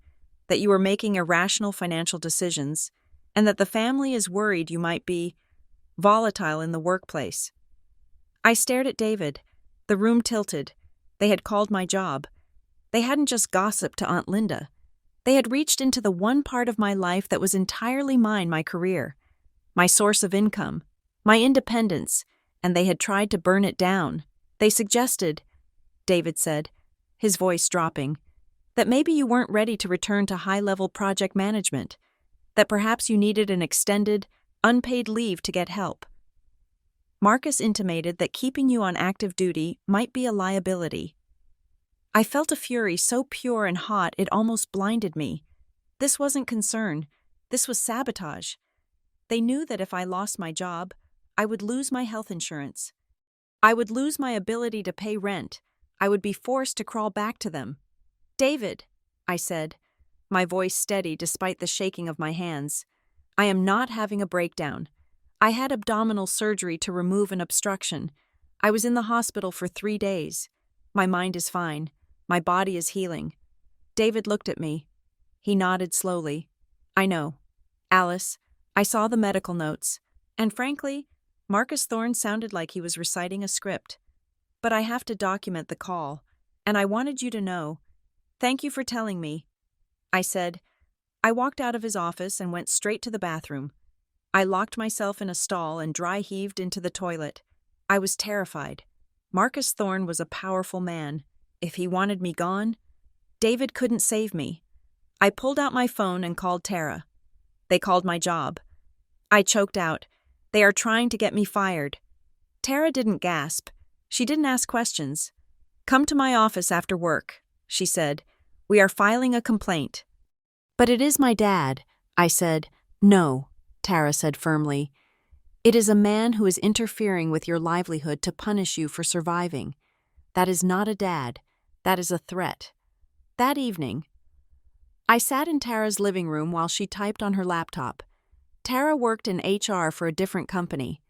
Speaker 1: that you were making irrational financial decisions, and that the family is worried you might be volatile in the workplace." I stared at David. The room tilted. They had called my job. They hadn't just gossiped to Aunt Linda. They had reached into the one part of my life that was entirely mine, my career, my source of income, my independence, and they had tried to burn it down. They suggested, David said, his voice dropping, that maybe you weren't ready to return to high-level project management, that perhaps you needed an extended, unpaid leave to get help. Marcus intimated that keeping you on active duty might be a liability. I felt a fury so pure and hot it almost blinded me. This wasn't concern. This was sabotage. They knew that if I lost my job, I would lose my health insurance. I would lose my ability to pay rent. I would be forced to crawl back to them. "David," I said, my voice steady despite the shaking of my hands, "I am not having a breakdown. I had abdominal surgery to remove an obstruction. I was in the hospital for 3 days. My mind is fine. My body is healing." David looked at me. He nodded slowly. "I know. Alice, I saw the medical notes, and frankly, Marcus Thorne sounded like he was reciting a script. But I have to document the call, and I wanted you to know. Thank you for telling me," I said. I walked out of his office and went straight to the bathroom. I locked myself in a stall and dry-heaved into the toilet. I was terrified. Marcus Thorne was a powerful man. If he wanted me gone, David couldn't save me. I pulled out my phone and called Tara. They called my job. I choked out, "They are trying to get me fired." Tara didn't gasp. She didn't ask questions. "Come to my office after work," she said. "We are filing a complaint." "But it is my dad," I said. "No," Tara said firmly. "It is a man who is interfering with your livelihood to punish you for surviving. That is not a dad. That is a threat." That evening, I sat in Tara's living room while she typed on her laptop. Tara worked in HR for a different company,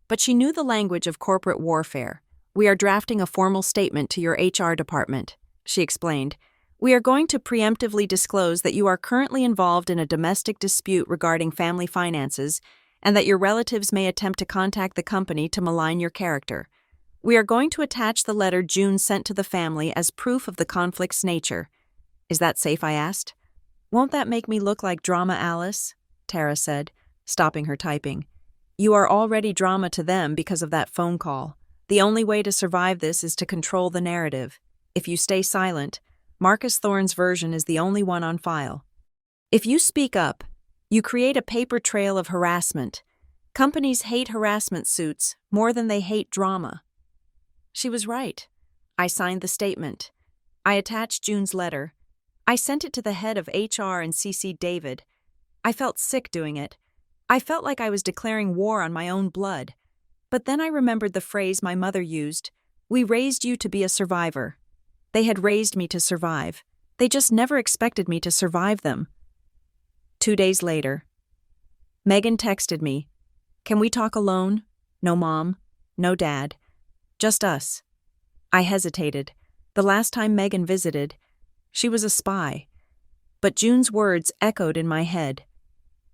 Speaker 1: but she knew the language of corporate warfare. "We are drafting a formal statement to your HR department," she explained. "We are going to preemptively disclose that you are currently involved in a domestic dispute regarding family finances and that your relatives may attempt to contact the company to malign your character. We are going to attach the letter June sent to the family as proof of the conflict's nature." "Is that safe?" I asked. "Won't that make me look like Drama Alice?" Tara said, stopping her typing. You are already drama to them because of that phone call. The only way to survive this is to control the narrative. If you stay silent, Marcus Thorne's version is the only one on file. If you speak up, you create a paper trail of harassment. Companies hate harassment suits more than they hate drama. She was right. I signed the statement. I attached June's letter. I sent it to the head of HR and CC'd David. I felt sick doing it. I felt like I was declaring war on my own blood. But then I remembered the phrase my mother used, "We raised you to be a survivor." They had raised me to survive. They just never expected me to survive them. 2 days later, Megan texted me, "Can we talk alone? No mom, no dad, just us." I hesitated. The last time Megan visited, she was a spy. But June's words echoed in my head.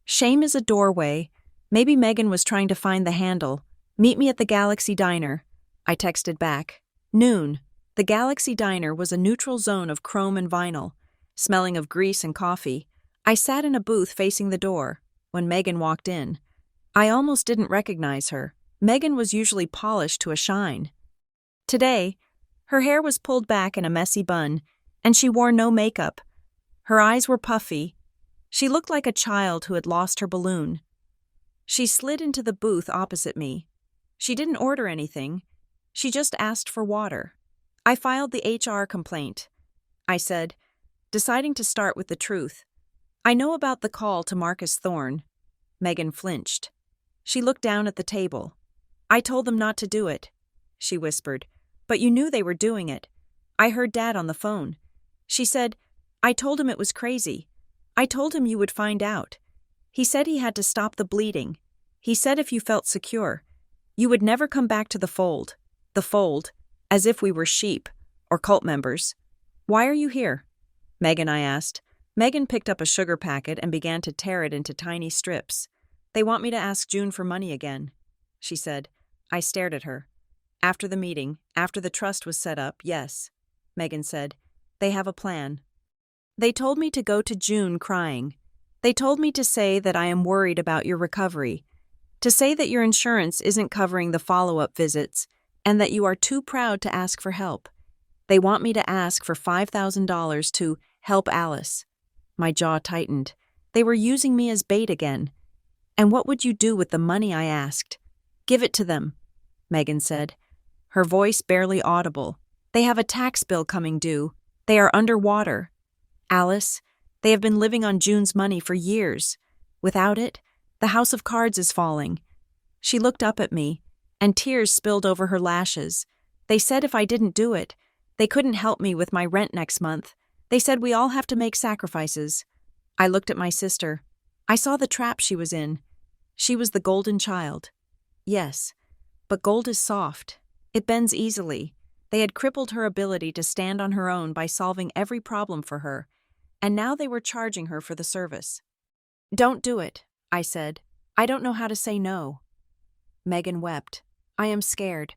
Speaker 1: Shame is a doorway. Maybe Megan was trying to find the handle. Meet me at the Galaxy Diner. I texted back. Noon. The Galaxy Diner was a neutral zone of chrome and vinyl, smelling of grease and coffee. I sat in a booth facing the door when Megan walked in. I almost didn't recognize her. Megan was usually polished to a shine. Today, her hair was pulled back in a messy bun, and she wore no makeup. Her eyes were puffy. She looked like a child who had lost her balloon. She slid into the booth opposite me. She didn't order anything. She just asked for water. I filed the HR complaint. I said, deciding to start with the truth. I know about the call to Marcus Thorne. Megan flinched. She looked down at the table. I told them not to do it, she whispered. But you knew they were doing it. I heard Dad on the phone. She said, I told him it was crazy. I told him you would find out. He said he had to stop the bleeding. He said if you felt secure, you would never come back to the fold. The fold, as if we were sheep or cult members. Why are you here? Megan, I asked. Megan picked up a sugar packet and began to tear it into tiny strips. They want me to ask June for money again, she said. I stared at her. After the meeting, after the trust was set up, yes, Megan said. They have a plan. They told me to go to June crying. They told me to say that I am worried about your recovery, to say that your insurance isn't covering the follow-up visits, and that you are too proud to ask for help. They want me to ask for $5,000 to help Alice. My jaw tightened. They were using me as bait again. And what would you do with the money, I asked. Give it to them, Megan said, her voice barely audible. They have a tax bill coming due. They are underwater. Alice, they have been living on June's money for years. Without it, the house of cards is falling. She looked up at me, and tears spilled over her lashes. They said if I didn't do it, they couldn't help me with my rent next month. They said we all have to make sacrifices. I looked at my sister. I saw the trap she was in. She was the golden child. Yes, but gold is soft. It bends easily. They had crippled her ability to stand on her own by solving every problem for her, and now they were charging her for the service. Don't do it, I said. I don't know how to say no. Megan wept. I am scared.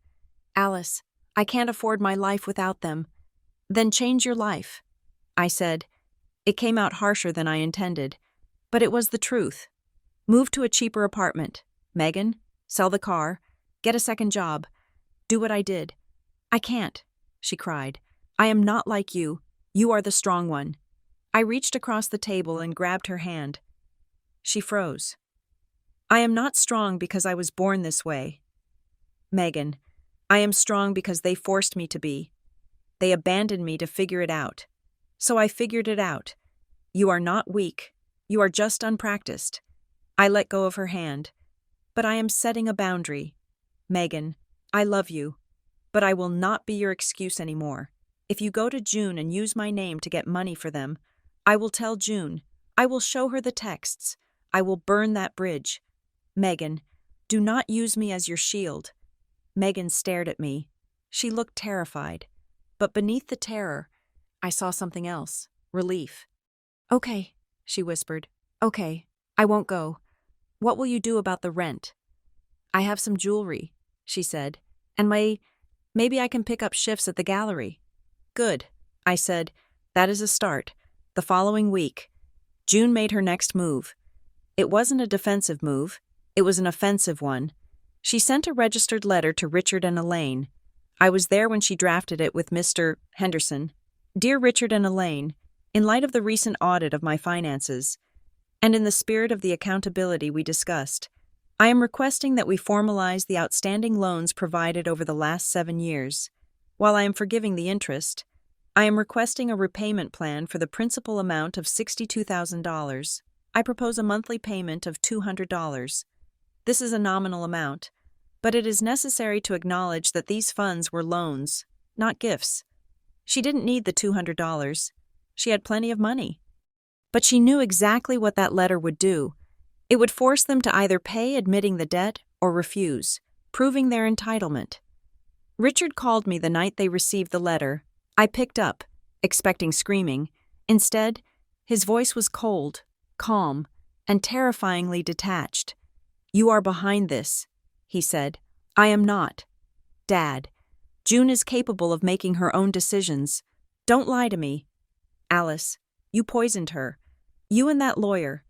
Speaker 1: Alice, I can't afford my life without them. Then change your life, I said. It came out harsher than I intended, but it was the truth. Move to a cheaper apartment. Megan, sell the car. Get a second job. Do what I did. I can't, she cried. I am not like you. You are the strong one. I reached across the table and grabbed her hand. She froze. I am not strong because I was born this way. Megan, I am strong because they forced me to be. They abandoned me to figure it out. So I figured it out. You are not weak. You are just unpracticed. I let go of her hand. But I am setting a boundary. Megan, I love you. But I will not be your excuse anymore. If you go to June and use my name to get money for them, I will tell June. I will show her the texts. I will burn that bridge. Megan, do not use me as your shield. Megan stared at me. She looked terrified. But beneath the terror, I saw something else. Relief. Okay, she whispered. Okay, I won't go. What will you do about the rent? I have some jewelry, she said, and maybe I can pick up shifts at the gallery. Good, I said. That is a start. The following week, June made her next move. It wasn't a defensive move, it was an offensive one. She sent a registered letter to Richard and Elaine. I was there when she drafted it with Mr. Henderson. Dear Richard and Elaine, in light of the recent audit of my finances, and in the spirit of the accountability we discussed, I am requesting that we formalize the outstanding loans provided over the last 7 years. While I am forgiving the interest, I am requesting a repayment plan for the principal amount of $62,000. I propose a monthly payment of $200. This is a nominal amount, but it is necessary to acknowledge that these funds were loans, not gifts. She didn't need the $200. She had plenty of money. But she knew exactly what that letter would do. It would force them to either pay admitting the debt or refuse, proving their entitlement. Richard called me the night they received the letter. I picked up, expecting screaming. Instead, his voice was cold, calm, and terrifyingly detached. You are behind this, he said. I am not. Dad, June is capable of making her own decisions. Don't lie to me. Alice, you poisoned her. You and that lawyer.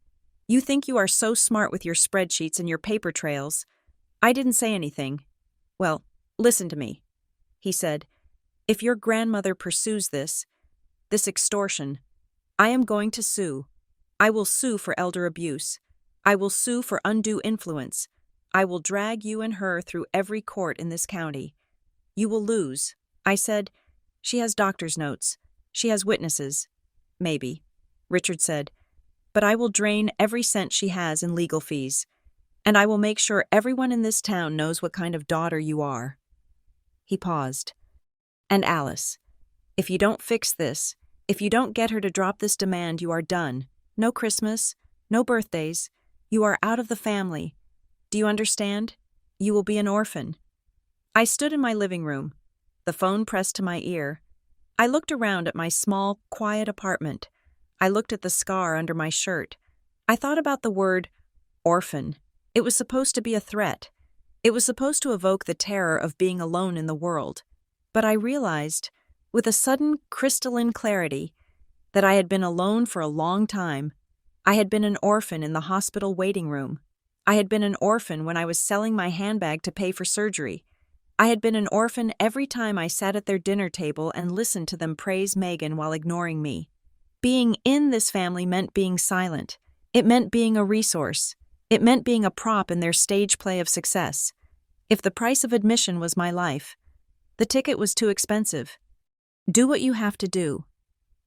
Speaker 1: You think you are so smart with your spreadsheets and your paper trails. I didn't say anything. Well, listen to me, he said. If your grandmother pursues this extortion, I am going to sue. I will sue for elder abuse. I will sue for undue influence. I will drag you and her through every court in this county. You will lose. I said, she has doctor's notes. She has witnesses. Maybe, Richard said, but I will drain every cent she has in legal fees, and I will make sure everyone in this town knows what kind of daughter you are. He paused. And Alice, if you don't fix this, if you don't get her to drop this demand, you are done. No Christmas, no birthdays. You are out of the family. Do you understand? You will be an orphan. I stood in my living room, the phone pressed to my ear. I looked around at my small, quiet apartment. I looked at the scar under my shirt. I thought about the word orphan. It was supposed to be a threat. It was supposed to evoke the terror of being alone in the world. But I realized, with a sudden crystalline clarity, that I had been alone for a long time. I had been an orphan in the hospital waiting room. I had been an orphan when I was selling my handbag to pay for surgery. I had been an orphan every time I sat at their dinner table and listened to them praise Megan while ignoring me. Being in this family meant being silent. It meant being a resource. It meant being a prop in their stage play of success. If the price of admission was my life, the ticket was too expensive. Do what you have to do.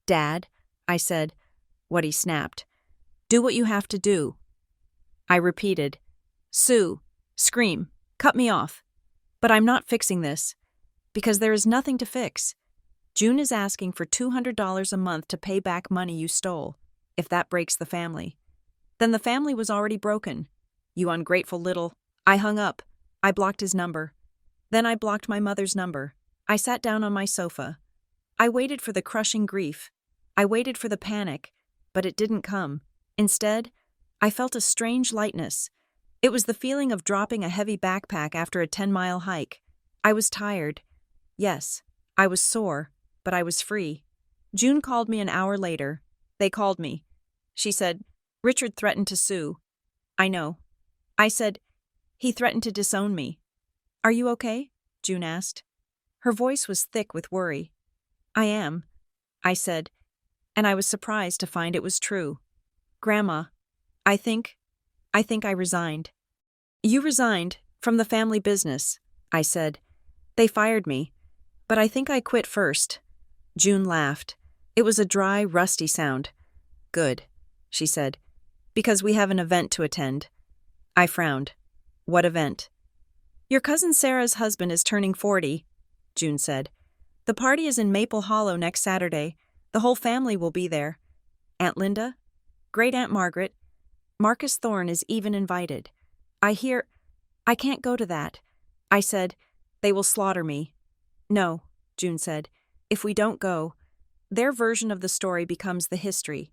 Speaker 1: Dad, I said. What he snapped. Do what you have to do. I repeated. Sue, scream, cut me off. But I'm not fixing this. Because there is nothing to fix. June is asking for $200 a month to pay back money you stole, if that breaks the family. Then the family was already broken. You ungrateful little. I hung up. I blocked his number. Then I blocked my mother's number. I sat down on my sofa. I waited for the crushing grief. I waited for the panic, but it didn't come. Instead, I felt a strange lightness. It was the feeling of dropping a heavy backpack after a 10-mile hike. I was tired. Yes, I was sore, but I was free. June called me an hour later. They called me. She said, Richard threatened to sue. I know. I said, he threatened to disown me. Are you okay? June asked. Her voice was thick with worry. I am, I said, and I was surprised to find it was true. Grandma, I think I resigned. You resigned from the family business, I said. They fired me, but I think I quit first. June laughed. It was a dry, rusty sound. Good, she said, because we have an event to attend. I frowned. What event? Your cousin Sarah's husband is turning 40, June said. The party is in Maple Hollow next Saturday. The whole family will be there. Aunt Linda, Great Aunt Margaret, Marcus Thorne is even invited. I can't go to that. I said, they will slaughter me. No, June said, if we don't go, their version of the story becomes the history.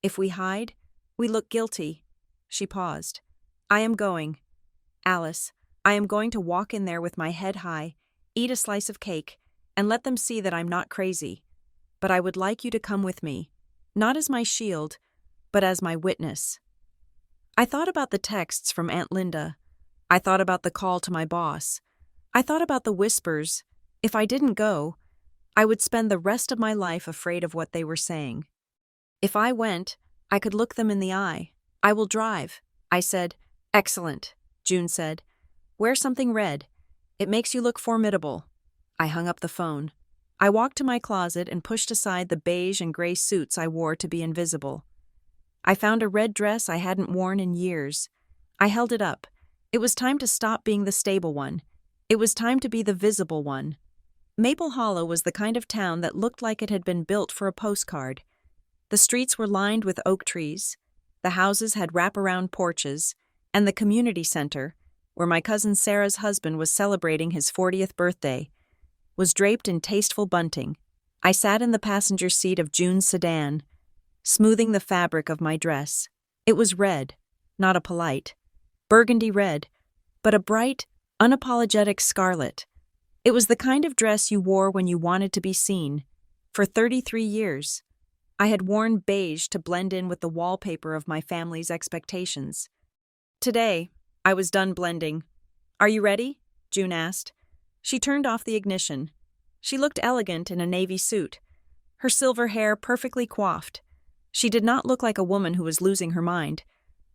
Speaker 1: If we hide, we look guilty. She paused. I am going. Alice, I am going to walk in there with my head high, eat a slice of cake, and let them see that I'm not crazy. But I would like you to come with me, not as my shield, but as my witness. I thought about the texts from Aunt Linda. I thought about the call to my boss. I thought about the whispers. If I didn't go, I would spend the rest of my life afraid of what they were saying. If I went, I could look them in the eye. I will drive. I said, "Excellent," June said. "Wear something red. It makes you look formidable." I hung up the phone. I walked to my closet and pushed aside the beige and gray suits I wore to be invisible. I found a red dress I hadn't worn in years. I held it up. It was time to stop being the stable one. It was time to be the visible one. Maple Hollow was the kind of town that looked like it had been built for a postcard. The streets were lined with oak trees. The houses had wraparound porches, and the community center, where my cousin Sarah's husband was celebrating his 40th birthday, was draped in tasteful bunting. I sat in the passenger seat of June's sedan, smoothing the fabric of my dress. It was red, not a polite, burgundy red, but a bright, unapologetic scarlet. It was the kind of dress you wore when you wanted to be seen. For 33 years, I had worn beige to blend in with the wallpaper of my family's expectations. Today, I was done blending. "Are you ready?" June asked. She turned off the ignition. She looked elegant in a navy suit, her silver hair perfectly coiffed. She did not look like a woman who was losing her mind.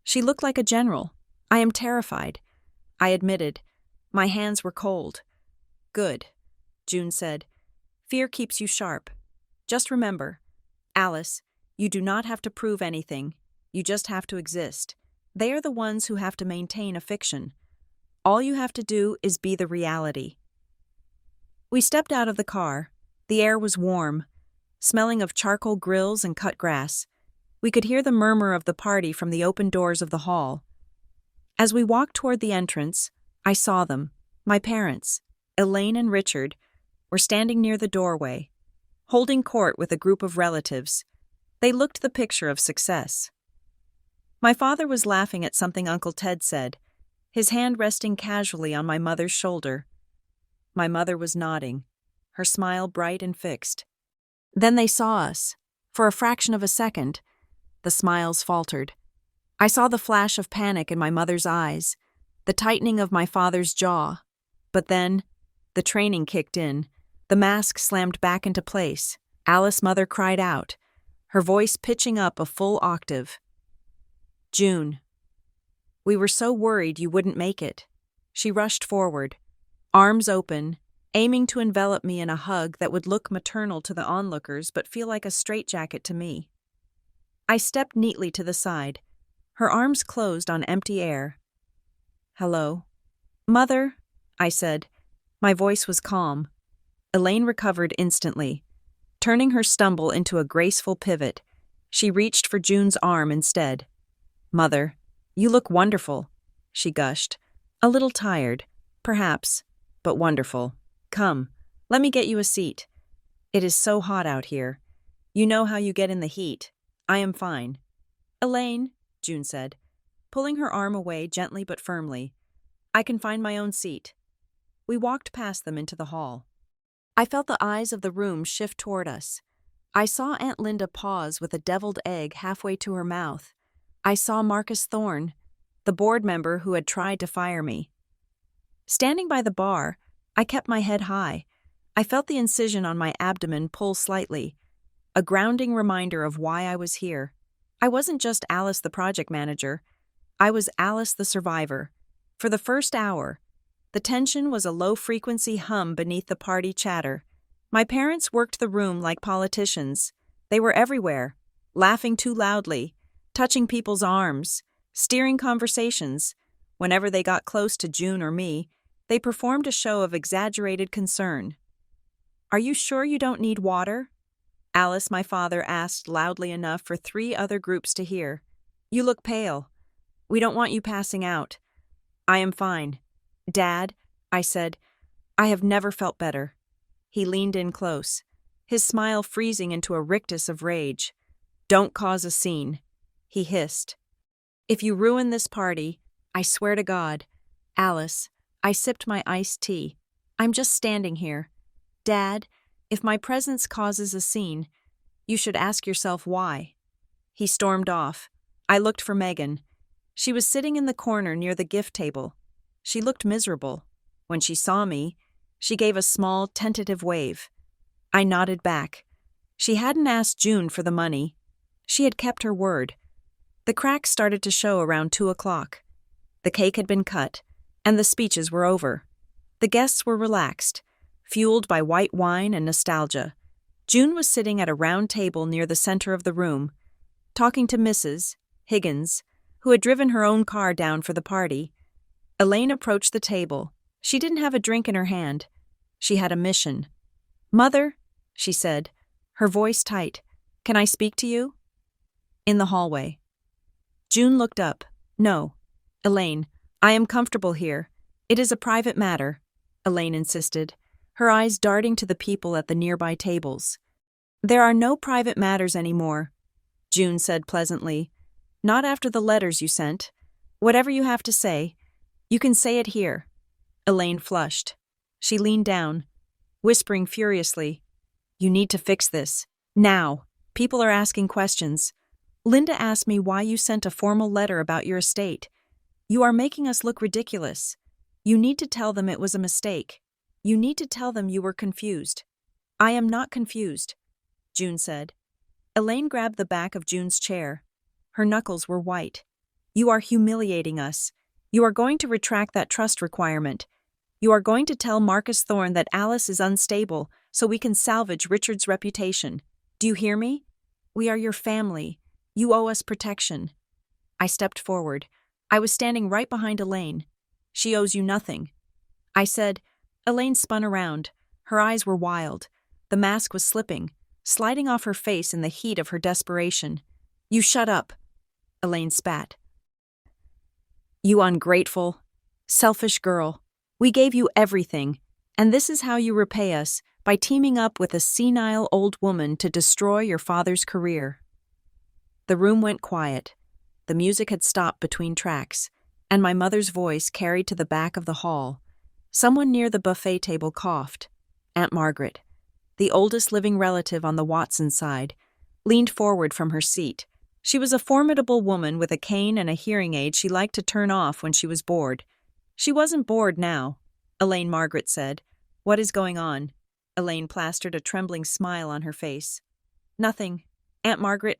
Speaker 1: She looked like a general. "I am terrified," I admitted. My hands were cold. "Good," June said. "Fear keeps you sharp. Just remember, Alice, you do not have to prove anything. You just have to exist. They are the ones who have to maintain a fiction. All you have to do is be the reality." We stepped out of the car. The air was warm, smelling of charcoal grills and cut grass. We could hear the murmur of the party from the open doors of the hall. As we walked toward the entrance, I saw them. My parents, Elaine and Richard, were standing near the doorway, holding court with a group of relatives. They looked the picture of success. My father was laughing at something Uncle Ted said, his hand resting casually on my mother's shoulder. My mother was nodding, her smile bright and fixed. Then they saw us. For a fraction of a second, the smiles faltered. I saw the flash of panic in my mother's eyes, the tightening of my father's jaw. But then, the training kicked in. The mask slammed back into place. Alice's mother cried out, her voice pitching up a full octave. "June, we were so worried you wouldn't make it." She rushed forward, arms open, aiming to envelop me in a hug that would look maternal to the onlookers but feel like a straitjacket to me. I stepped neatly to the side. Her arms closed on empty air. "Hello." "Mother," I said. My voice was calm. Elaine recovered instantly, turning her stumble into a graceful pivot. She reached for June's arm instead. "Mother, you look wonderful," she gushed. "A little tired, perhaps, but wonderful. Come, let me get you a seat. It is so hot out here. You know how you get in the heat. I am fine." "Elaine," June said, pulling her arm away gently but firmly. "I can find my own seat." We walked past them into the hall. I felt the eyes of the room shift toward us. I saw Aunt Linda pause with a deviled egg halfway to her mouth. I saw Marcus Thorne, the board member who had tried to fire me. Standing by the bar, I kept my head high. I felt the incision on my abdomen pull slightly, a grounding reminder of why I was here. I wasn't just Alice the project manager. I was Alice the survivor. For the first hour, the tension was a low-frequency hum beneath the party chatter. My parents worked the room like politicians. They were everywhere, laughing too loudly, touching people's arms, steering conversations. Whenever they got close to June or me, they performed a show of exaggerated concern. "Are you sure you don't need water?" Alice, my father, asked loudly enough for 3 other groups to hear. "You look pale. We don't want you passing out." "I am fine." "Dad," I said, "I have never felt better." He leaned in close, his smile freezing into a rictus of rage. "Don't cause a scene," he hissed. "If you ruin this party, I swear to God." "Alice," I sipped my iced tea. "I'm just standing here. Dad, if my presence causes a scene, you should ask yourself why." He stormed off. I looked for Megan. She was sitting in the corner near the gift table. She looked miserable. When she saw me, she gave a small, tentative wave. I nodded back. She hadn't asked June for the money. She had kept her word. The cracks started to show around 2:00. The cake had been cut, and the speeches were over. The guests were relaxed, fueled by white wine and nostalgia. June was sitting at a round table near the center of the room, talking to Mrs. Higgins, who had driven her own car down for the party. Elaine approached the table. She didn't have a drink in her hand. She had a mission. "Mother," she said, her voice tight, "can I speak to you?" In the hallway. June looked up. "No. Elaine, I am comfortable here. It is a private matter," Elaine insisted, her eyes darting to the people at the nearby tables. "There are no private matters anymore," June said pleasantly. "Not after the letters you sent. Whatever you have to say, you can say it here." Elaine flushed. She leaned down, whispering furiously, "You need to fix this. Now. People are asking questions. Linda asked me why you sent a formal letter about your estate. You are making us look ridiculous. You need to tell them it was a mistake. You need to tell them you were confused." "I am not confused," June said. Elaine grabbed the back of June's chair. Her knuckles were white. "You are humiliating us. You are going to retract that trust requirement. You are going to tell Marcus Thorne that Alice is unstable so we can salvage Richard's reputation. Do you hear me? We are your family. You owe us protection." I stepped forward. I was standing right behind Elaine. "She owes you nothing," I said. Elaine spun around. Her eyes were wild. The mask was slipping, sliding off her face in the heat of her desperation. "You shut up," Elaine spat. "You ungrateful, selfish girl. We gave you everything, and this is how you repay us, by teaming up with a senile old woman to destroy your father's career." The room went quiet. The music had stopped between tracks, and my mother's voice carried to the back of the hall. Someone near the buffet table coughed. Aunt Margaret, the oldest living relative on the Watson side, leaned forward from her seat. She was a formidable woman with a cane and a hearing aid she liked to turn off when she was bored. She wasn't bored now, Elaine Margaret said. "What is going on?" Elaine plastered a trembling smile on her face. "Nothing. Aunt Margaret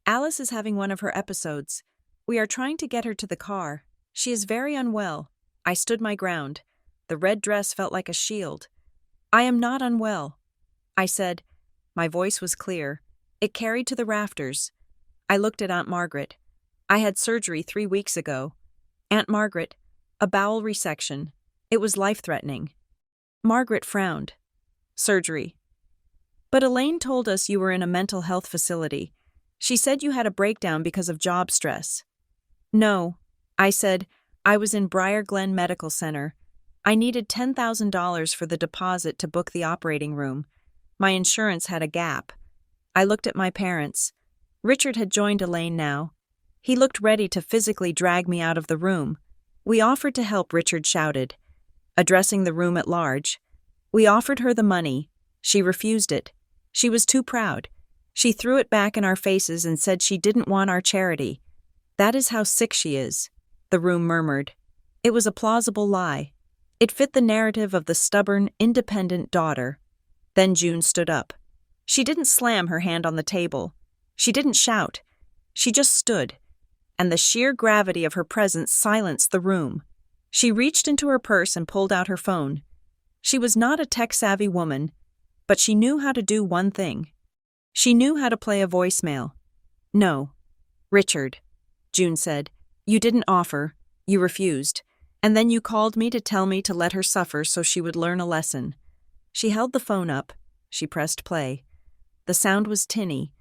Speaker 1: Alice is having one of her episodes. We are trying to get her to the car. She is very unwell." I stood my ground. The red dress felt like a shield. "I am not unwell," I said. My voice was clear. It carried to the rafters. I looked at Aunt Margaret. "I had surgery 3 weeks ago. Aunt Margaret, a bowel resection. It was life-threatening." Margaret frowned. "Surgery. But Elaine told us you were in a mental health facility. She said you had a breakdown because of job stress." "No," I said. "I was in Briar Glen Medical Center. I needed $10,000 for the deposit to book the operating room. My insurance had a gap." I looked at my parents. Richard had joined Elaine now. He looked ready to physically drag me out of the room. "We offered to help," Richard shouted, addressing the room at large. "We offered her the money. She refused it. She was too proud. She threw it back in our faces and said she didn't want our charity. That is how sick she is," the room murmured. It was a plausible lie. It fit the narrative of the stubborn, independent daughter. Then June stood up. She didn't slam her hand on the table. She didn't shout. She just stood, and the sheer gravity of her presence silenced the room. She reached into her purse and pulled out her phone. She was not a tech-savvy woman, but she knew how to do one thing. She knew how to play a voicemail. "No, Richard," June said. "You didn't offer. You refused. And then you called me to tell me to let her suffer so she would learn a lesson." She held the phone up. She pressed play. The sound was tinny,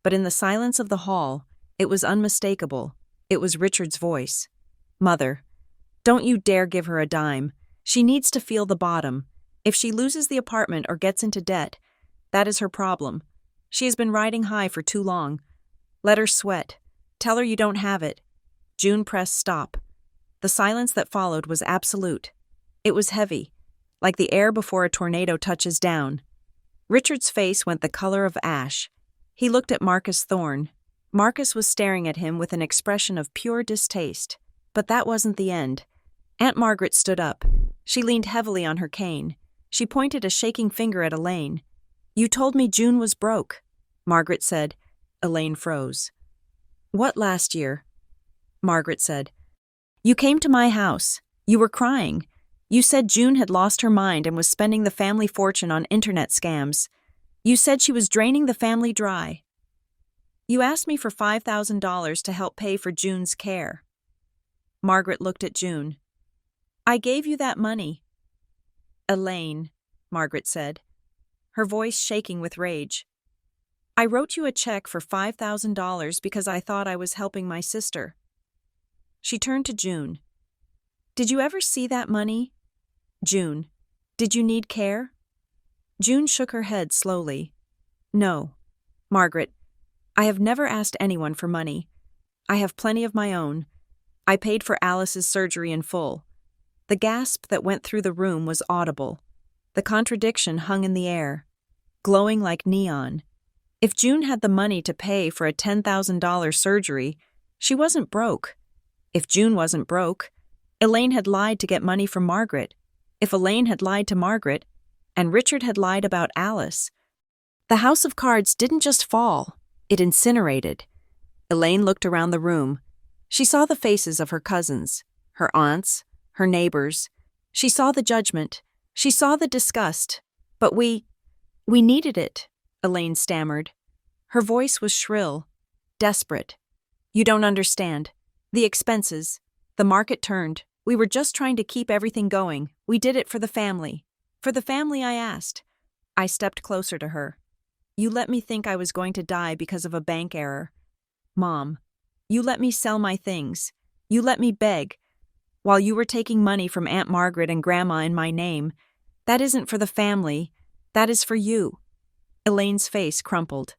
Speaker 1: but in the silence of the hall, it was unmistakable. It was Richard's voice. "Mother, don't you dare give her a dime. She needs to feel the bottom. If she loses the apartment or gets into debt, that is her problem. She has been riding high for too long. Let her sweat. Tell her you don't have it." June pressed stop. The silence that followed was absolute. It was heavy, like the air before a tornado touches down. Richard's face went the color of ash. He looked at Marcus Thorne. Marcus was staring at him with an expression of pure distaste. But that wasn't the end. Aunt Margaret stood up. She leaned heavily on her cane. She pointed a shaking finger at Elaine. "You told me June was broke," Margaret said. Elaine froze. "What last year?" Margaret said. "You came to my house. You were crying. You said June had lost her mind and was spending the family fortune on internet scams. You said she was draining the family dry. You asked me for $5,000 to help pay for June's care." Margaret looked at June. "I gave you that money." "Elaine," Margaret said, her voice shaking with rage. "I wrote you a check for $5,000 because I thought I was helping my sister." She turned to June. "Did you ever see that money? June, did you need care?" June shook her head slowly. "No, Margaret, I have never asked anyone for money. I have plenty of my own. I paid for Alice's surgery in full." The gasp that went through the room was audible. The contradiction hung in the air, glowing like neon. If June had the money to pay for a $10,000 surgery, she wasn't broke. If June wasn't broke, Elaine had lied to get money from Margaret. If Elaine had lied to Margaret, and Richard had lied about Alice, the house of cards didn't just fall, it incinerated. Elaine looked around the room. She saw the faces of her cousins, her aunts, her neighbors. She saw the judgment. She saw the disgust. "But we needed it," Elaine stammered. Her voice was shrill, desperate. "You don't understand. The expenses. The market turned. We were just trying to keep everything going. We did it for the family. For the family I asked." I stepped closer to her. "You let me think I was going to die because of a bank error. Mom, you let me sell my things. You let me beg. While you were taking money from Aunt Margaret and Grandma in my name. That isn't for the family. That is for you." Elaine's face crumpled.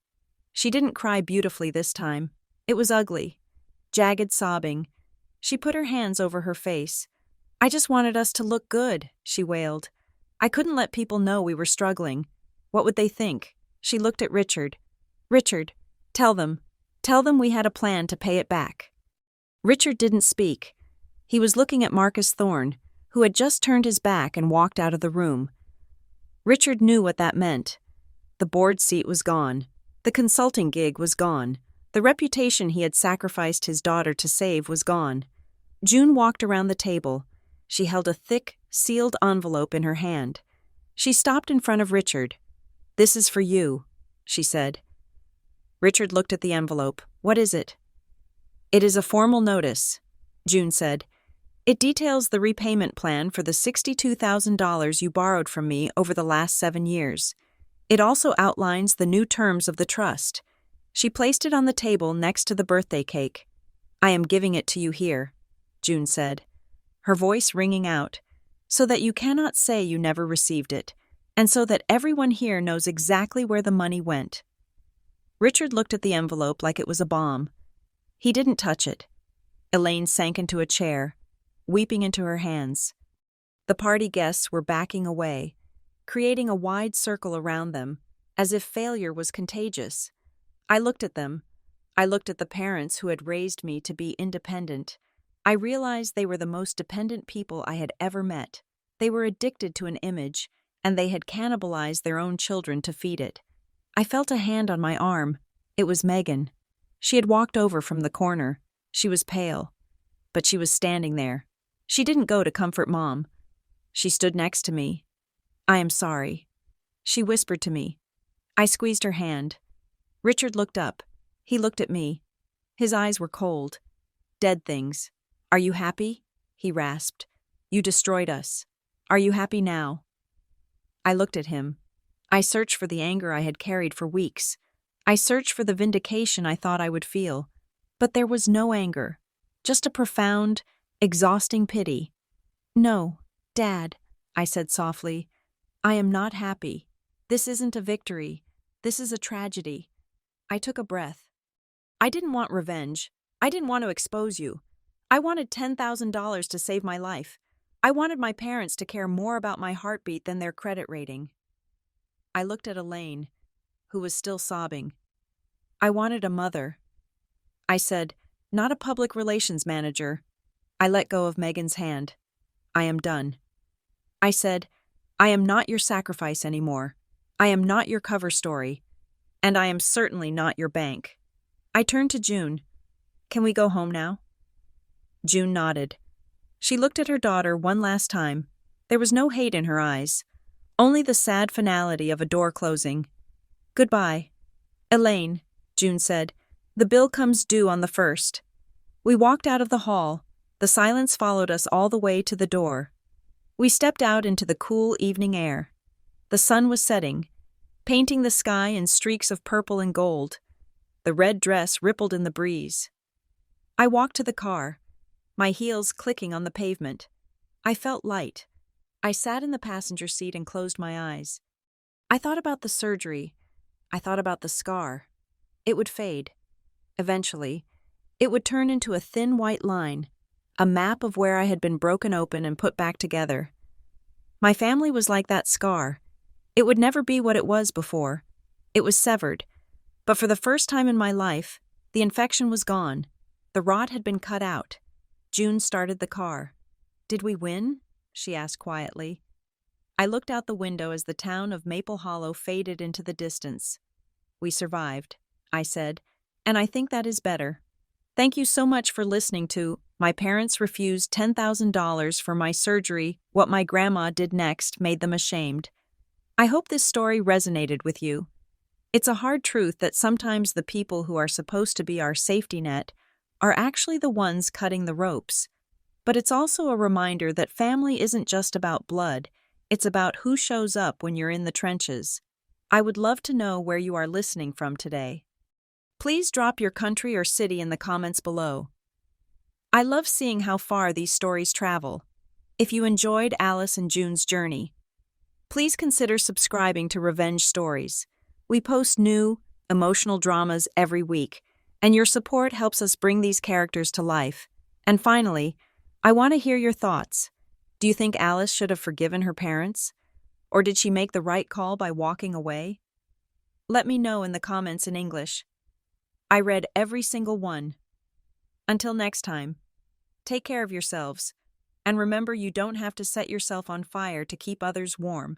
Speaker 1: She didn't cry beautifully this time. It was ugly. Jagged sobbing. She put her hands over her face. "I just wanted us to look good," she wailed. "I couldn't let people know we were struggling. What would they think?" She looked at Richard. "Richard, tell them we had a plan to pay it back." Richard didn't speak. He was looking at Marcus Thorne, who had just turned his back and walked out of the room. Richard knew what that meant. The board seat was gone. The consulting gig was gone. The reputation he had sacrificed his daughter to save was gone. June walked around the table. She held a thick, sealed envelope in her hand. She stopped in front of Richard. "This is for you," she said. Richard looked at the envelope. "What is it?" "It is a formal notice," June said. "It details the repayment plan for the $62,000 you borrowed from me over the last 7 years. It also outlines the new terms of the trust." She placed it on the table next to the birthday cake. "I am giving it to you here," June said, her voice ringing out, "so that you cannot say you never received it, and so that everyone here knows exactly where the money went." Richard looked at the envelope like it was a bomb. He didn't touch it. Elaine sank into a chair, weeping into her hands. The party guests were backing away, creating a wide circle around them, as if failure was contagious. I looked at them. I looked at the parents who had raised me to be independent. I realized they were the most dependent people I had ever met. They were addicted to an image, and they had cannibalized their own children to feed it. I felt a hand on my arm. It was Megan. She had walked over from the corner. She was pale, but she was standing there. She didn't go to comfort Mom. She stood next to me. "I am sorry," she whispered to me. I squeezed her hand. Richard looked up. He looked at me. His eyes were cold. "Dead things. Are you happy?" he rasped. "You destroyed us. Are you happy now?" I looked at him. I searched for the anger I had carried for weeks. I searched for the vindication I thought I would feel. But there was no anger, just a profound, exhausting pity. "No, Dad," I said softly. "I am not happy. This isn't a victory. This is a tragedy." I took a breath. "I didn't want revenge. I didn't want to expose you. I wanted $10,000 to save my life. I wanted my parents to care more about my heartbeat than their credit rating." I looked at Elaine, who was still sobbing. "I wanted a mother. I said, "Not a public relations manager." I let go of Megan's hand. "I am done." I said, "I am not your sacrifice anymore. I am not your cover story. And I am certainly not your bank." I turned to June. "Can we go home now?" June nodded. She looked at her daughter one last time. There was no hate in her eyes, only the sad finality of a door closing. "Goodbye." "Elaine," June said, "the bill comes due on the 1st." We walked out of the hall. The silence followed us all the way to the door. We stepped out into the cool evening air. The sun was setting, painting the sky in streaks of purple and gold. The red dress rippled in the breeze. I walked to the car, my heels clicking on the pavement. I felt light. I sat in the passenger seat and closed my eyes. I thought about the surgery. I thought about the scar. It would fade. Eventually, it would turn into a thin white line, a map of where I had been broken open and put back together. My family was like that scar. It would never be what it was before. It was severed. But for the first time in my life, the infection was gone. The rot had been cut out. June started the car. "Did we win?" she asked quietly. I looked out the window as the town of Maple Hollow faded into the distance. "We survived," I said, "and I think that is better. Thank you so much for listening to My Parents Refused $10,000 for My Surgery. What My Grandma Did Next Made Them Ashamed." I hope this story resonated with you. It's a hard truth that sometimes the people who are supposed to be our safety net are actually the ones cutting the ropes. But it's also a reminder that family isn't just about blood, it's about who shows up when you're in the trenches. I would love to know where you are listening from today. Please drop your country or city in the comments below. I love seeing how far these stories travel. If you enjoyed Alice and June's journey, please consider subscribing to Revenge Stories. We post new, emotional dramas every week, and your support helps us bring these characters to life. And finally, I want to hear your thoughts. Do you think Alice should have forgiven her parents? Or did she make the right call by walking away? Let me know in the comments in English. I read every single one. Until next time, take care of yourselves, and remember you don't have to set yourself on fire to keep others warm.